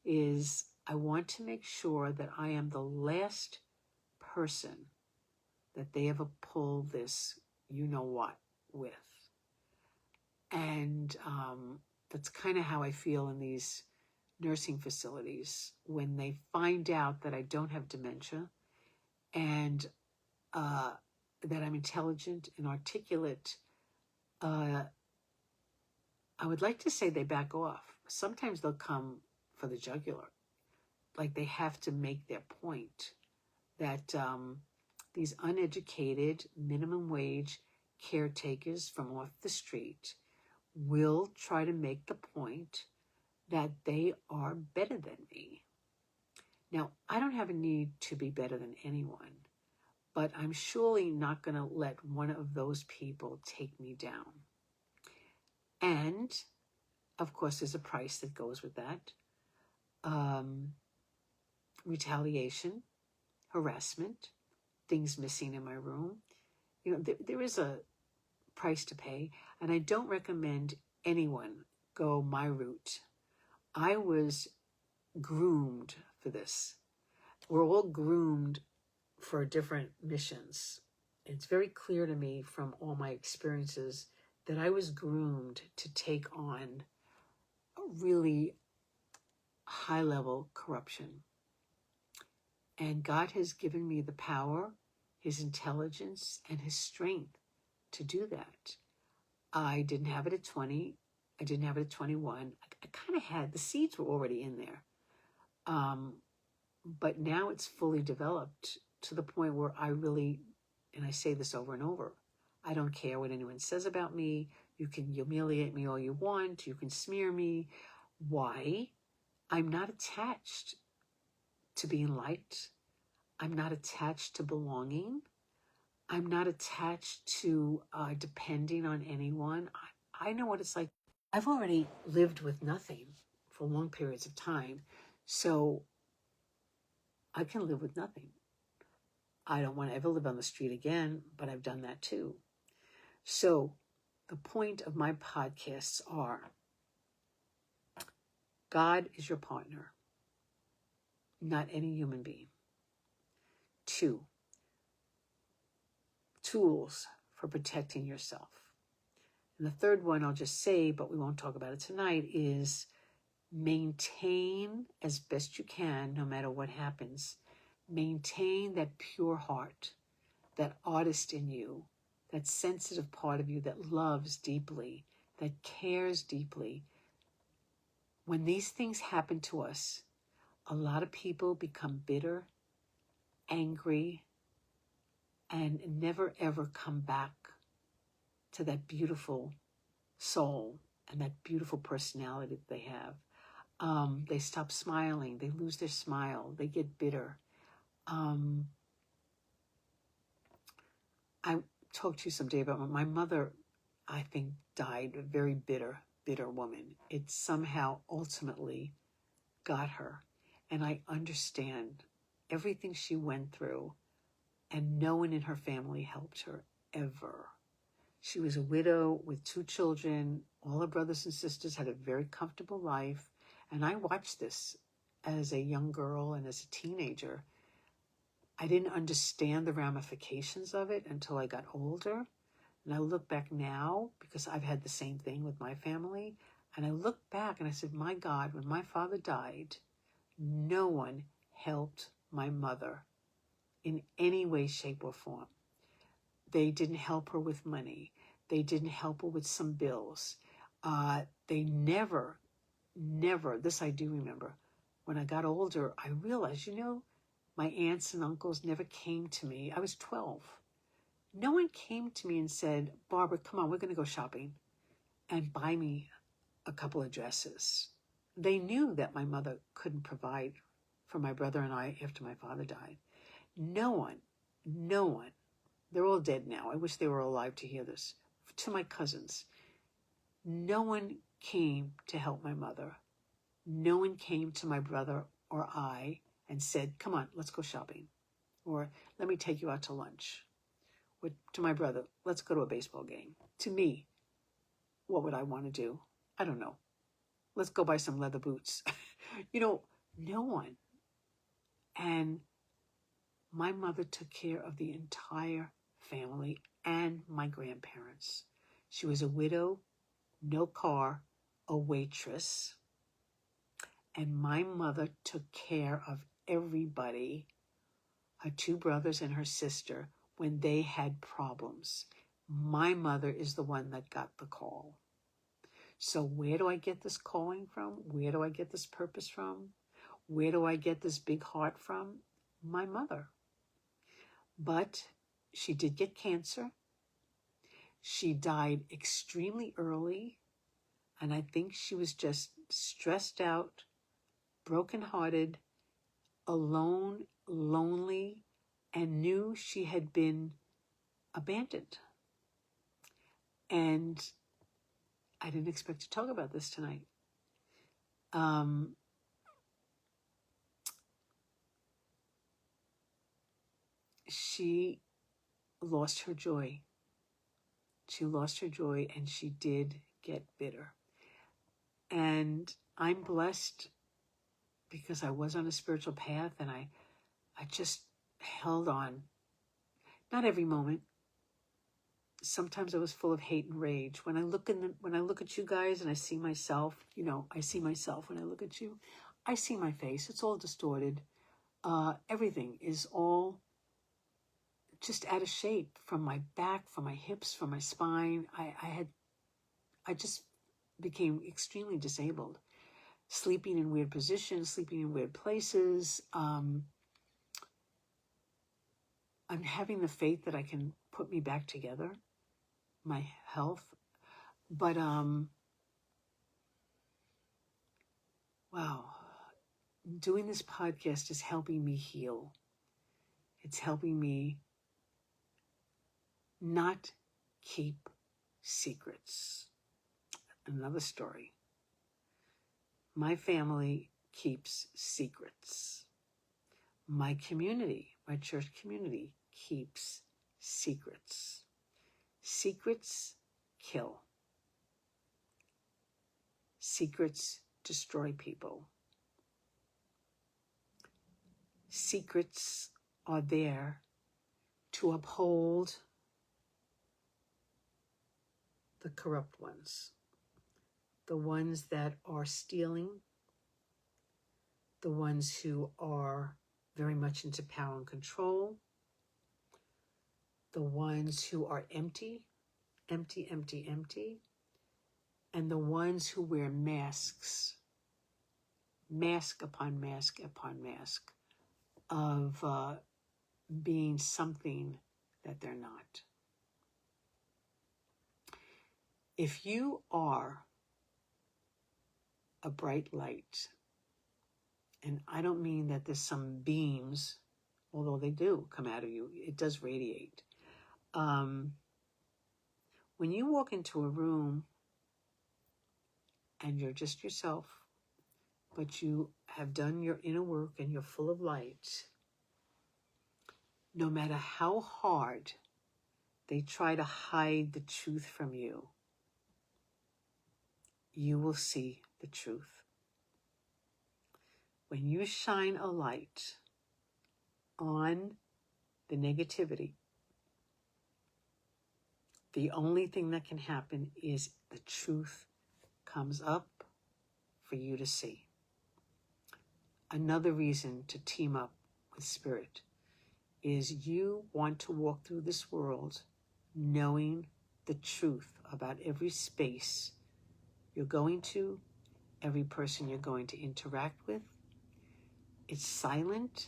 is I want to make sure that I am the last person that they ever pull this you-know-what with. And that's kind of how I feel in these nursing facilities when they find out that I don't have dementia and that I'm intelligent and articulate. I would like to say they back off. Sometimes they'll come for the jugular. Like they have to make their point that these uneducated minimum wage caretakers from off the street will try to make the point that they are better than me. Now, I don't have a need to be better than anyone, but I'm surely not going to let one of those people take me down. And, of course, there's a price that goes with that. Retaliation, harassment, things missing in my room. You know, there is a price to pay, and I don't recommend anyone go my route. I was groomed for this. We're all groomed for different missions. It's very clear to me from all my experiences that I was groomed to take on a really high-level corruption. And God has given me the power, his intelligence, and his strength to do that. I didn't have it at 20. I didn't have it at 21. I kind of had, the seeds were already in there. But now it's fully developed to the point where I really, and I say this over and over, I don't care what anyone says about me. You can humiliate me all you want. You can smear me. Why? I'm not attached to being liked. I'm not attached to belonging. I'm not attached to depending on anyone. I know what it's like. I've already lived with nothing for long periods of time, so I can live with nothing. I don't want to ever live on the street again, but I've done that too. So the point of my podcasts are, God is your partner, not any human being. 2, tools for protecting yourself. And the third one I'll just say, but we won't talk about it tonight, is maintain as best you can, no matter what happens, maintain that pure heart, that artist in you, that sensitive part of you that loves deeply, that cares deeply. When these things happen to us, a lot of people become bitter, angry, and never ever come back to that beautiful soul and that beautiful personality that they have. They stop smiling. They lose their smile. They get bitter. I talked to you someday about my mother, I think, died a very bitter, bitter woman. It somehow ultimately got her. And I understand everything she went through, and no one in her family helped her ever. She was a widow with 2 children. All her brothers and sisters had a very comfortable life. And I watched this as a young girl and as a teenager. I didn't understand the ramifications of it until I got older. And I look back now, because I've had the same thing with my family. And I look back and I said, my God, when my father died, no one helped my mother in any way, shape, or form. They didn't help her with money. They didn't help her with some bills. They never, this I do remember, when I got older, I realized, my aunts and uncles never came to me. I was 12. No one came to me and said, Barbara, come on, we're going to go shopping and buy me a couple of dresses. They knew that my mother couldn't provide for my brother and I after my father died. No one. They're all dead now. I wish they were alive to hear this. To my cousins, no one came to help my mother. No one came to my brother or I and said, come on, let's go shopping. Or let me take you out to lunch. Or to my brother, let's go to a baseball game. To me, what would I want to do? I don't know. Let's go buy some leather boots. No one. And my mother took care of the entire family and my grandparents. She was a widow, no car, a waitress. And my mother took care of everybody, her 2 brothers and her sister, when they had problems. My mother is the one that got the call. So where do I get this calling from? Where do I get this purpose from? Where do I get this big heart from? My mother. But she did get cancer. She died extremely early. And I think she was just stressed out, brokenhearted, alone, lonely, and knew she had been abandoned. And I didn't expect to talk about this tonight. She lost her joy. She lost her joy, and she did get bitter. And I'm blessed because I was on a spiritual path, and I just held on. Not every moment. Sometimes I was full of hate and rage. When I look at you guys and I see myself, I see myself when I look at you. I see my face. It's all distorted. Everything is all just out of shape, from my back, from my hips, from my spine. I just became extremely disabled, sleeping in weird positions, sleeping in weird places. I'm having the faith that I can put me back together, my health. But, wow, doing this podcast is helping me heal. It's helping me not keep secrets. Another story. My family keeps secrets. My community, my church community, keeps secrets. Secrets kill. Secrets destroy people. Secrets are there to uphold the corrupt ones, the ones that are stealing, the ones who are very much into power and control, the ones who are empty, empty, empty, empty, and the ones who wear masks, mask upon mask upon mask of being something that they're not. If you are a bright light, and I don't mean that there's some beams, although they do come out of you, it does radiate. When you walk into a room and you're just yourself, but you have done your inner work and you're full of light, no matter how hard they try to hide the truth from you, you will see the truth. When you shine a light on the negativity, the only thing that can happen is the truth comes up for you to see. Another reason to team up with Spirit is you want to walk through this world knowing the truth about every space you're going to, every person you're going to interact with. It's silent.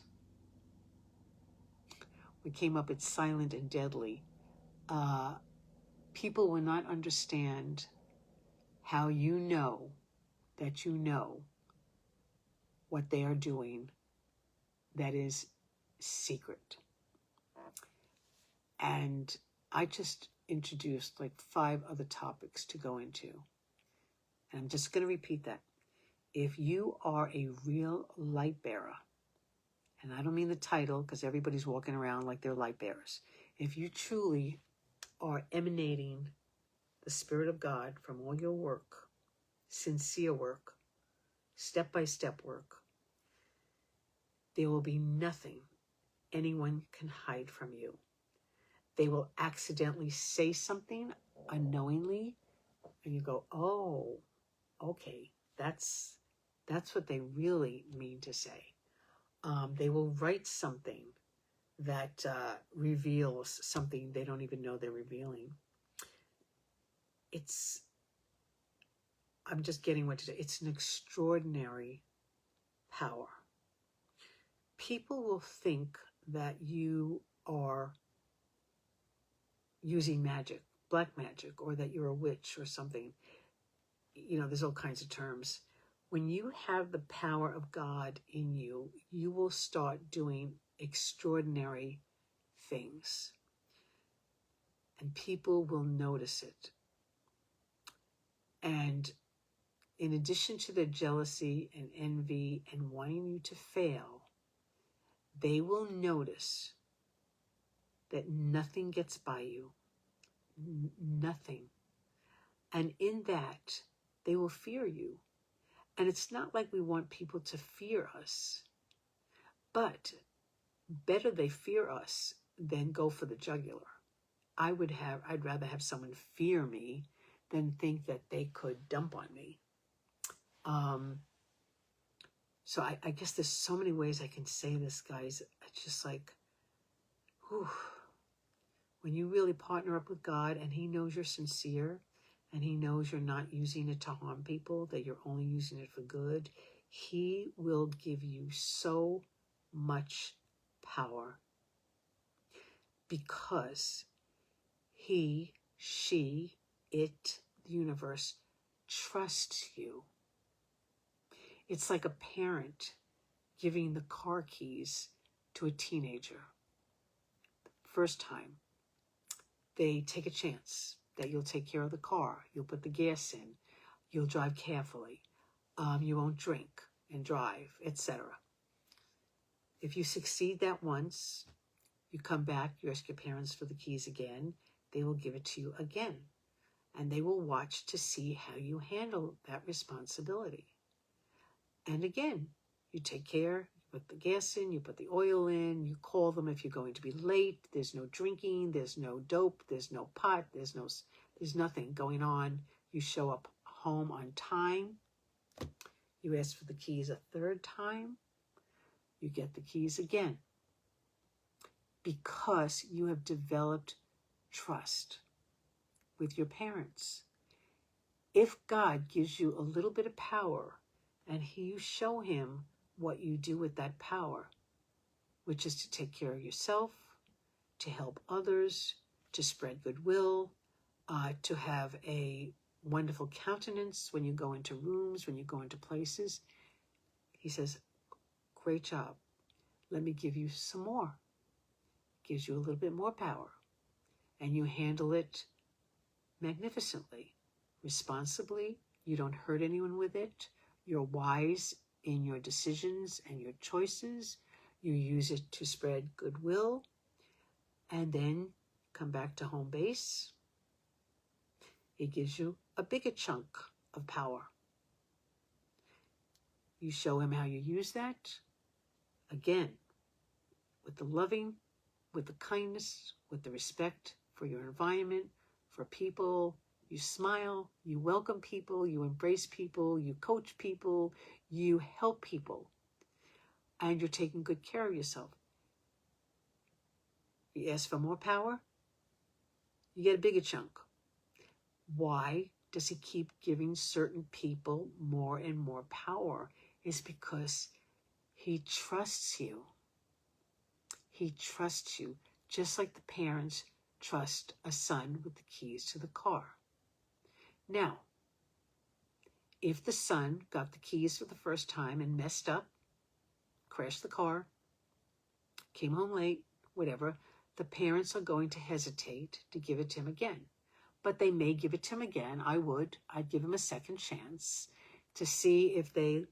We came up, it's silent and deadly. People will not understand how you know that you know what they are doing that is secret. And I just introduced like 5 other topics to go into. And I'm just going to repeat that. If you are a real light bearer, and I don't mean the title because everybody's walking around like they're light bearers. If you truly are emanating the Spirit of God from all your work, sincere work, step-by-step work, there will be nothing anyone can hide from you. They will accidentally say something unknowingly, and you go, oh, okay, that's what they really mean to say. They will write something that reveals something they don't even know they're revealing. I'm just getting what to do. It's an extraordinary power. People will think that you are using magic, black magic, or that you're a witch or something. You know, there's all kinds of terms. When you have the power of God in you, you will start doing extraordinary things. And people will notice it. And in addition to their jealousy and envy and wanting you to fail, they will notice that nothing gets by you. Nothing. And in that, they will fear you. And it's not like we want people to fear us, but better they fear us than go for the jugular. I'd rather have someone fear me than think that they could dump on me. So I guess there's so many ways I can say this, guys. It's just like, whew. When you really partner up with God and He knows you're sincere and He knows you're not using it to harm people, that you're only using it for good, He will give you so much power because He, she, it, the universe trusts you. It's like a parent giving the car keys to a teenager. First time, they take a chance that you'll take care of the car, you'll put the gas in, you'll drive carefully, you won't drink and drive, etc. If you succeed that once, you come back, you ask your parents for the keys again, they will give it to you again. And they will watch to see how you handle that responsibility. And again, you take care, you put the gas in, you put the oil in, you call them if you're going to be late, there's no drinking, there's no dope, there's no pot, there's nothing going on. You show up home on time. You ask for the keys a third time. You get the keys again. because you have developed trust with your parents. If God gives you a little bit of power and you show him what you do with that power, which is to take care of yourself, to help others, to spread goodwill, to have a wonderful countenance when you go into rooms, when you go into places, he says, great job. Let me give you some more. Gives you a little bit more power. And you handle it magnificently, responsibly. You don't hurt anyone with it. You're wise in your decisions and your choices. You use it to spread goodwill. And then come back to home base. It gives you a bigger chunk of power. You show him how you use that. Again, with the loving, with the kindness, with the respect for your environment, for people. You smile, you welcome people, you embrace people, you coach people, you help people, and you're taking good care of yourself. You ask for more power, you get a bigger chunk. Why does he keep giving certain people more and more power? It's because he trusts you. He trusts you, just like the parents trust a son with the keys to the car. Now, if the son got the keys for the first time and messed up, crashed the car, came home late, whatever, the parents are going to hesitate to give it to him again. But they may give it to him again. I'd give him a second chance to see if they,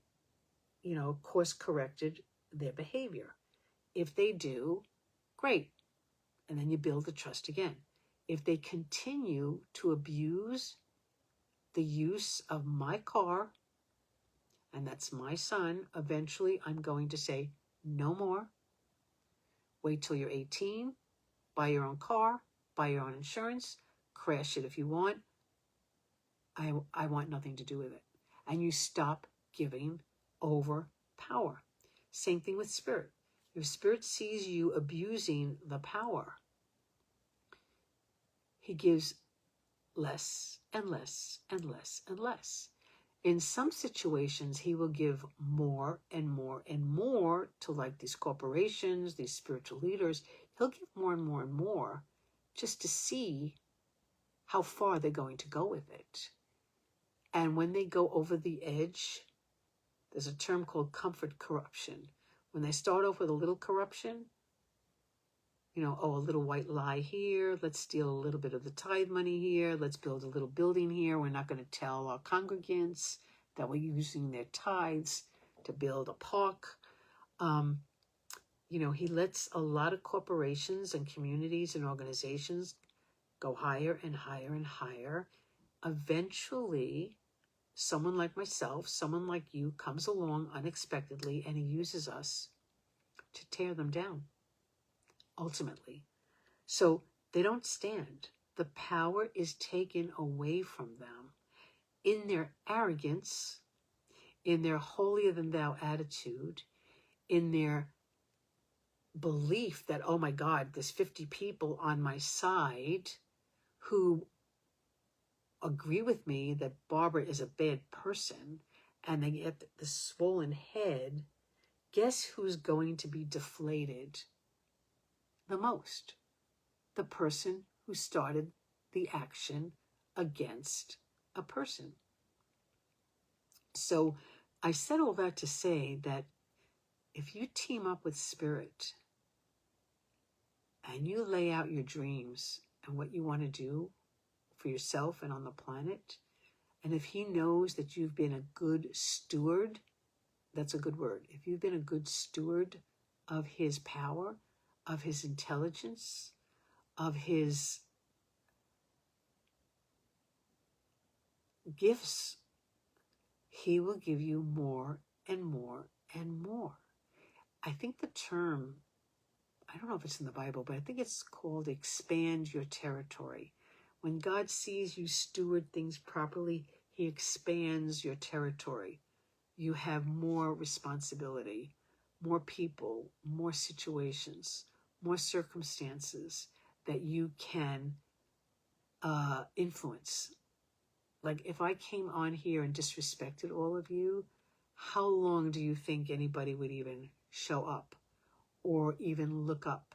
course corrected their behavior. If they do, great. And then you build the trust again. If they continue to abuse the use of my car, and that's my son, eventually I'm going to say, no more. Wait till you're 18, buy your own car, buy your own insurance, crash it if you want. I want nothing to do with it. And you stop giving over power. Same thing with spirit. If spirit sees you abusing the power, he gives less and less and less and less. In some situations, he will give more and more and more to like these corporations, these spiritual leaders. He'll give more and more and more just to see how far they're going to go with it. And when they go over the edge, there's a term called comfort corruption. When they start off with a little corruption, a little white lie here, let's steal a little bit of the tithe money here, let's build a little building here, we're not going to tell our congregants that we're using their tithes to build a park. He lets a lot of corporations and communities and organizations go higher and higher and higher. Eventually, someone like myself, someone like you comes along unexpectedly and he uses us to tear them down, ultimately. So they don't stand. The power is taken away from them in their arrogance, in their holier-than-thou attitude, in their belief that, oh my God, there's 50 people on my side who agree with me that Barbara is a bad person, and they get the swollen head. Guess who's going to be deflated the most? The person who started the action against a person. So I said all that to say that if you team up with spirit and you lay out your dreams and what you want to do for yourself and on the planet, and if he knows that you've been a good steward, that's a good word. If you've been a good steward of his power, of his intelligence, of his gifts, he will give you more and more and more. I think the term, I don't know if it's in the Bible, but I think it's called expand your territory. When God sees you steward things properly, he expands your territory. You have more responsibility, more people, more situations, more circumstances that you can influence. Like if I came on here and disrespected all of you, how long do you think anybody would even show up or even look up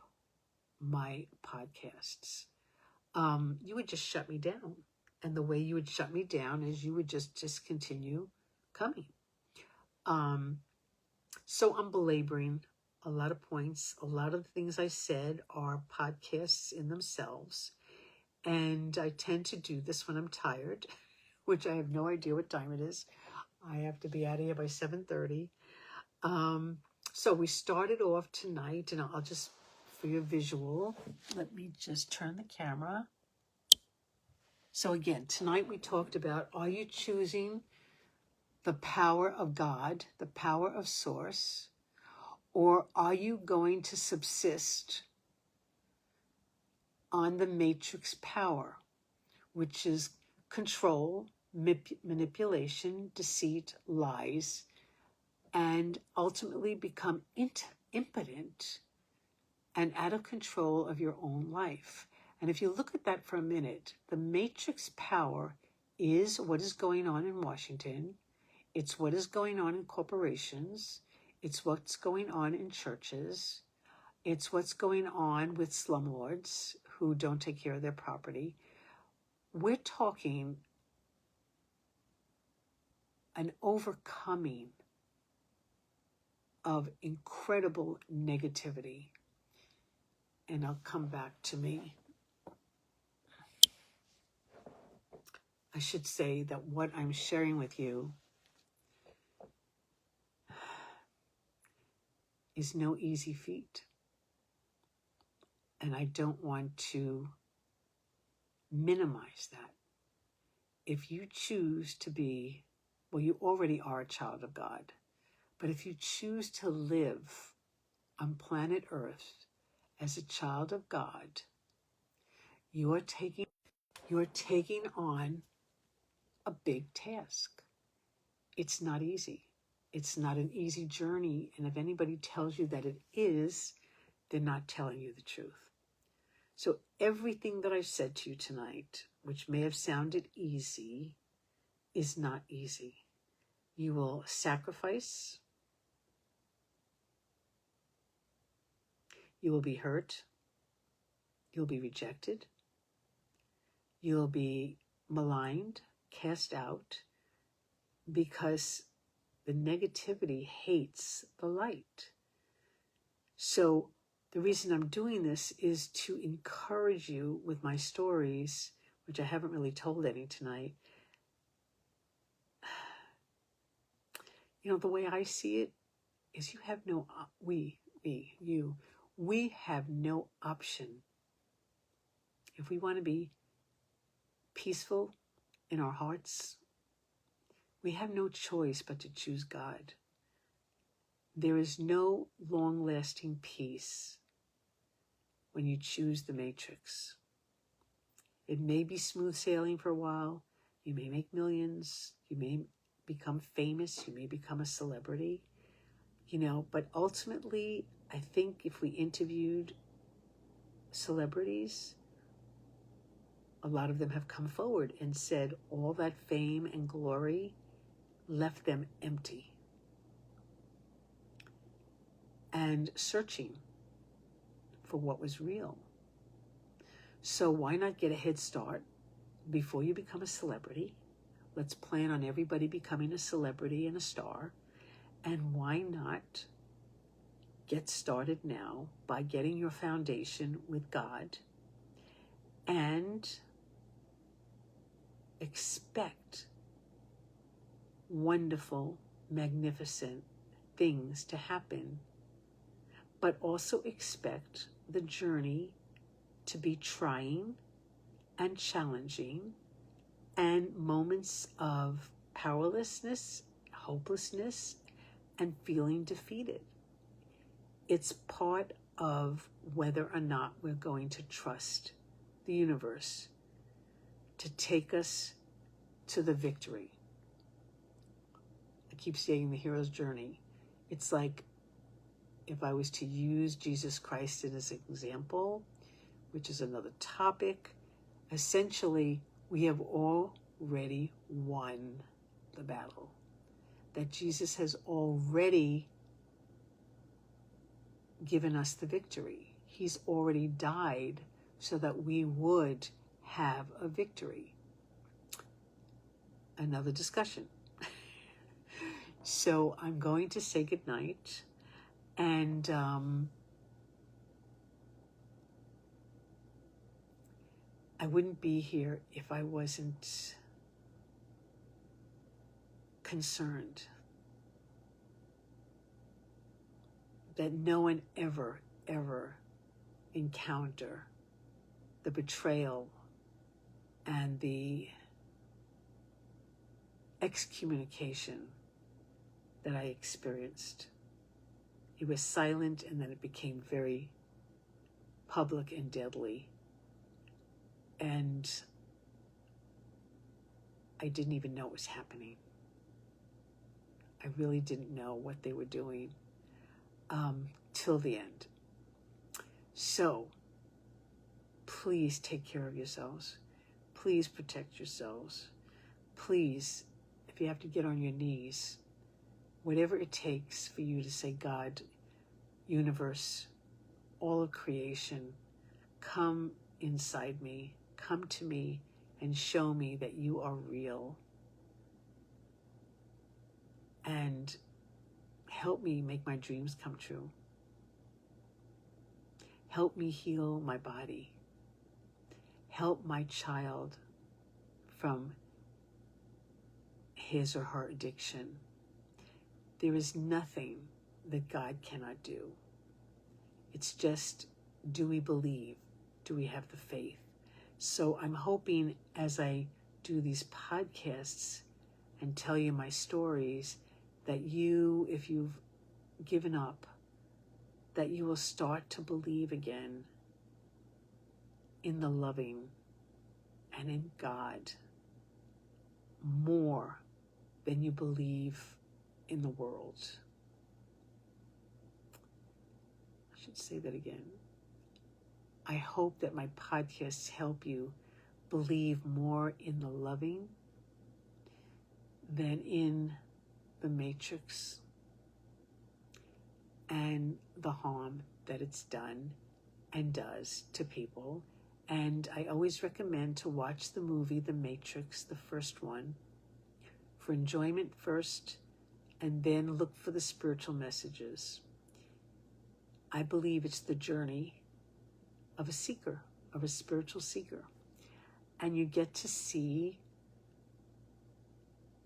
my podcasts? You would just shut me down. And the way you would shut me down is you would just discontinue coming. So I'm belaboring a lot of points. A lot of the things I said are podcasts in themselves. And I tend to do this when I'm tired, which I have no idea what time it is. I have to be out of here by 7:30. So we started off tonight, and I'll just, for your visual, let me just turn the camera. So again, tonight we talked about, are you choosing the power of God, the power of Source, or are you going to subsist on the matrix power, which is control, manipulation, deceit, lies, and ultimately become impotent and out of control of your own life? And if you look at that for a minute, the matrix power is what is going on in Washington. It's what is going on in corporations. It's what's going on in churches. It's what's going on with slumlords who don't take care of their property. We're talking an overcoming of incredible negativity. And I'll come back to me. I should say that what I'm sharing with you is no easy feat. And I don't want to minimize that. If you choose to be, well, you already are a child of God, but if you choose to live on planet Earth as a child of God, you are taking on a big task. It's not easy. It's not an easy journey. And if anybody tells you that it is, they're not telling you the truth. So everything that I've said to you tonight, which may have sounded easy, is not easy. You will sacrifice. You will be hurt. You'll be rejected. You'll be maligned, cast out, because the negativity hates the light. So the reason I'm doing this is to encourage you with my stories, which I haven't really told any tonight. You know, the way I see it is you have no, we have no option. If we want to be peaceful in our hearts, we have no choice but to choose God. There is no long-lasting peace when you choose the matrix. It may be smooth sailing for a while. You may make millions. You may become famous. You may become a celebrity. You know, but ultimately, I think if we interviewed celebrities, a lot of them have come forward and said all that fame and glory left them empty and searching for what was real. So why not get a head start before you become a celebrity? Let's plan on everybody becoming a celebrity and a star. And why not get started now by getting your foundation with God and expect wonderful, magnificent things to happen, but also expect the journey to be trying and challenging and moments of powerlessness, hopelessness, and feeling defeated. It's part of whether or not we're going to trust the universe to take us to the victory. I keep saying the hero's journey. It's like if I was to use Jesus Christ as an example, which is another topic, essentially, we have already won the battle. That Jesus has already given us the victory. He's already died so that we would have a victory. Another discussion. So I'm going to say goodnight, and I wouldn't be here if I wasn't concerned that no one ever encounter the betrayal and the excommunication that I experienced. It was silent, and then it became very public and deadly. And I didn't even know it was happening. I really didn't know what they were doing till the end. So, please take care of yourselves. Please protect yourselves. Please, if you have to get on your knees, whatever it takes for you to say, God, universe, all of creation, come inside me, come to me, and show me that you are real. And help me make my dreams come true. Help me heal my body. Help my child from his or her addiction. There is nothing that God cannot do. It's just, do we believe? Do we have the faith? So I'm hoping as I do these podcasts and tell you my stories, that you, if you've given up, that you will start to believe again in the loving and in God more than you believe in the world. I should say that again. I hope that my podcasts help you believe more in the loving than in the matrix and the harm that it's done and does to people. And I always recommend to watch the movie The Matrix, the first one, for enjoyment first, and then look for the spiritual messages. I believe it's the journey of a seeker, of a spiritual seeker. And you get to see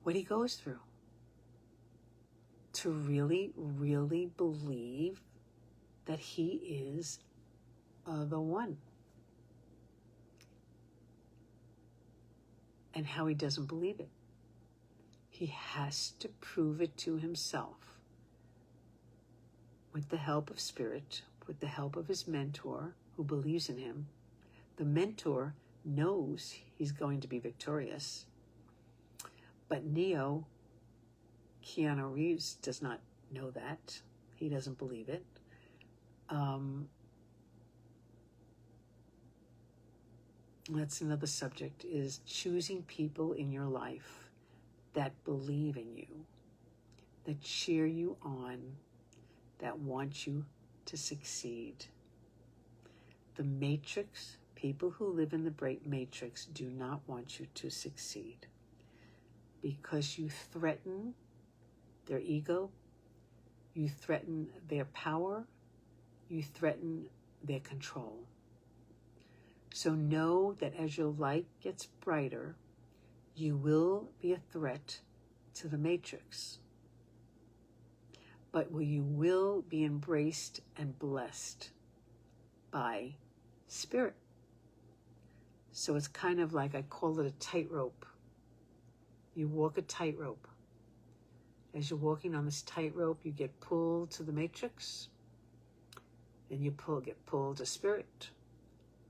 what he goes through to really, really believe that he is the one. And how he doesn't believe it. He has to prove it to himself with the help of spirit, with the help of his mentor who believes in him. The mentor knows he's going to be victorious. But Neo, Keanu Reeves, does not know that. He doesn't believe it. That's another subject, is choosing people in your life that believe in you, that cheer you on, that want you to succeed. The matrix, people who live in the matrix do not want you to succeed because you threaten their ego, you threaten their power, you threaten their control. So know that as your light gets brighter, you will be a threat to the matrix. But you will be embraced and blessed by spirit. So it's kind of like, I call it a tightrope. You walk a tightrope. As you're walking on this tightrope, you get pulled to the matrix, then you get pulled to spirit,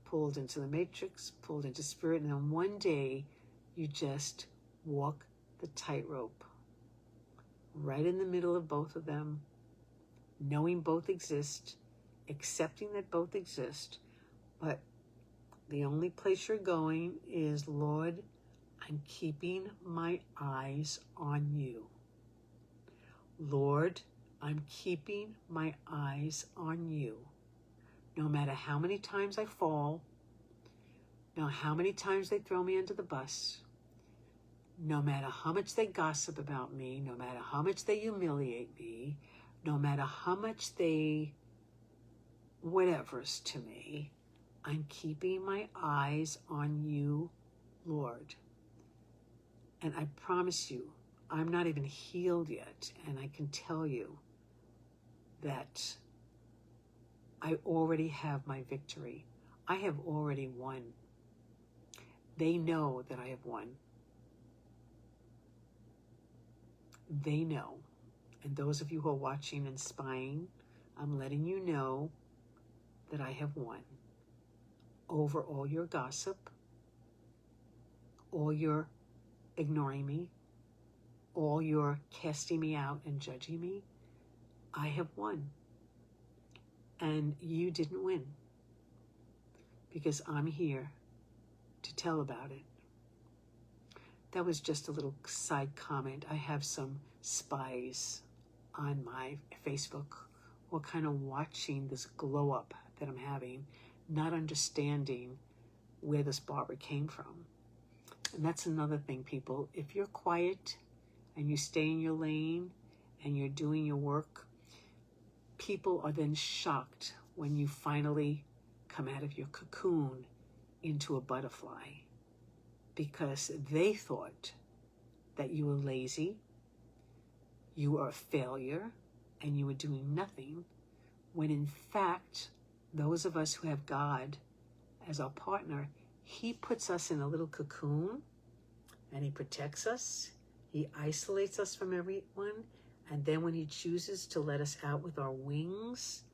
pulled into the matrix, pulled into spirit, and then one day you just walk the tightrope right in the middle of both of them, knowing both exist, accepting that both exist, but the only place you're going is, Lord, I'm keeping my eyes on you. Lord, I'm keeping my eyes on you. No matter how many times I fall, no matter how many times they throw me under the bus, no matter how much they gossip about me, no matter how much they humiliate me, no matter how much they whatever's to me, I'm keeping my eyes on you, Lord. And I promise you, I'm not even healed yet, and I can tell you that I already have my victory. I have already won. They know that I have won. They know. And those of you who are watching and spying, I'm letting you know that I have won over all your gossip, all your ignoring me, all your casting me out and judging me. I have won. And you didn't win, because I'm here to tell about it. That was just a little side comment. I have some spies on my Facebook who are kind of watching this glow up that I'm having, not understanding where this barber came from. And that's another thing, people. If you're quiet and you stay in your lane and you're doing your work, people are then shocked when you finally come out of your cocoon into a butterfly, because they thought that you were lazy, you were a failure, and you were doing nothing, when in fact, those of us who have God as our partner, He puts us in a little cocoon and He protects us. He isolates us from everyone. And then when He chooses to let us out with our wings,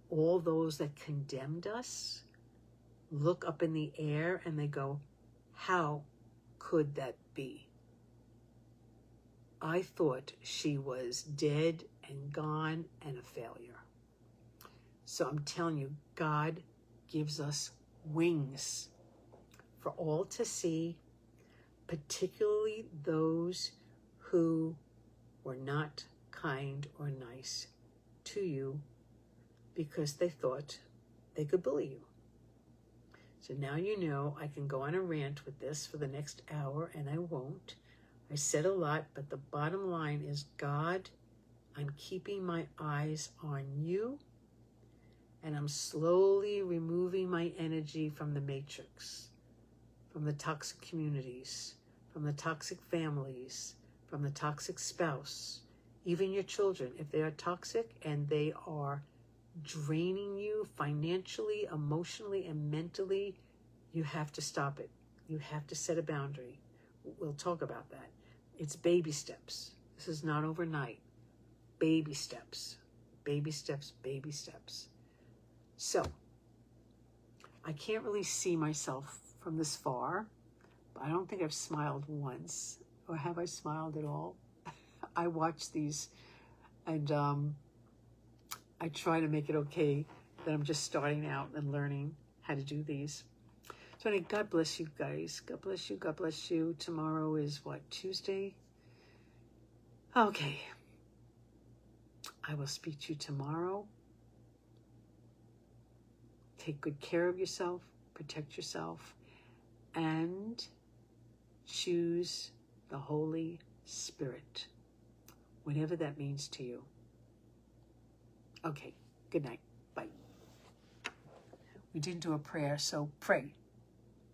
all those that condemned us look up in the air and they go, how could that be? I thought she was dead and gone and a failure. So I'm telling you, God gives us wings for all to see, particularly those who were not kind or nice to you because they thought they could bully you. So now you know I can go on a rant with this for the next hour, and I won't. I said a lot, but the bottom line is, God, I'm keeping my eyes on you, and I'm slowly removing my energy from the matrix, from the toxic communities, from the toxic families, from the toxic spouse, even your children. If they are toxic and they are draining you financially, emotionally, and mentally, you have to stop it. You have to set a boundary. We'll talk about that. It's baby steps. This is not overnight. Baby steps. Baby steps, baby steps. So, I can't really see myself from this far, but I don't think I've smiled once. Or have I smiled at all? I watch these and I try to make it okay that I'm just starting out and learning how to do these. So anyway, God bless you guys. God bless you. God bless you. Tomorrow is what, Tuesday? Okay. I will speak to you tomorrow. Take good care of yourself. Protect yourself. And choose the Holy Spirit, whatever that means to you. Okay, good night. Bye. We didn't do a prayer, so pray.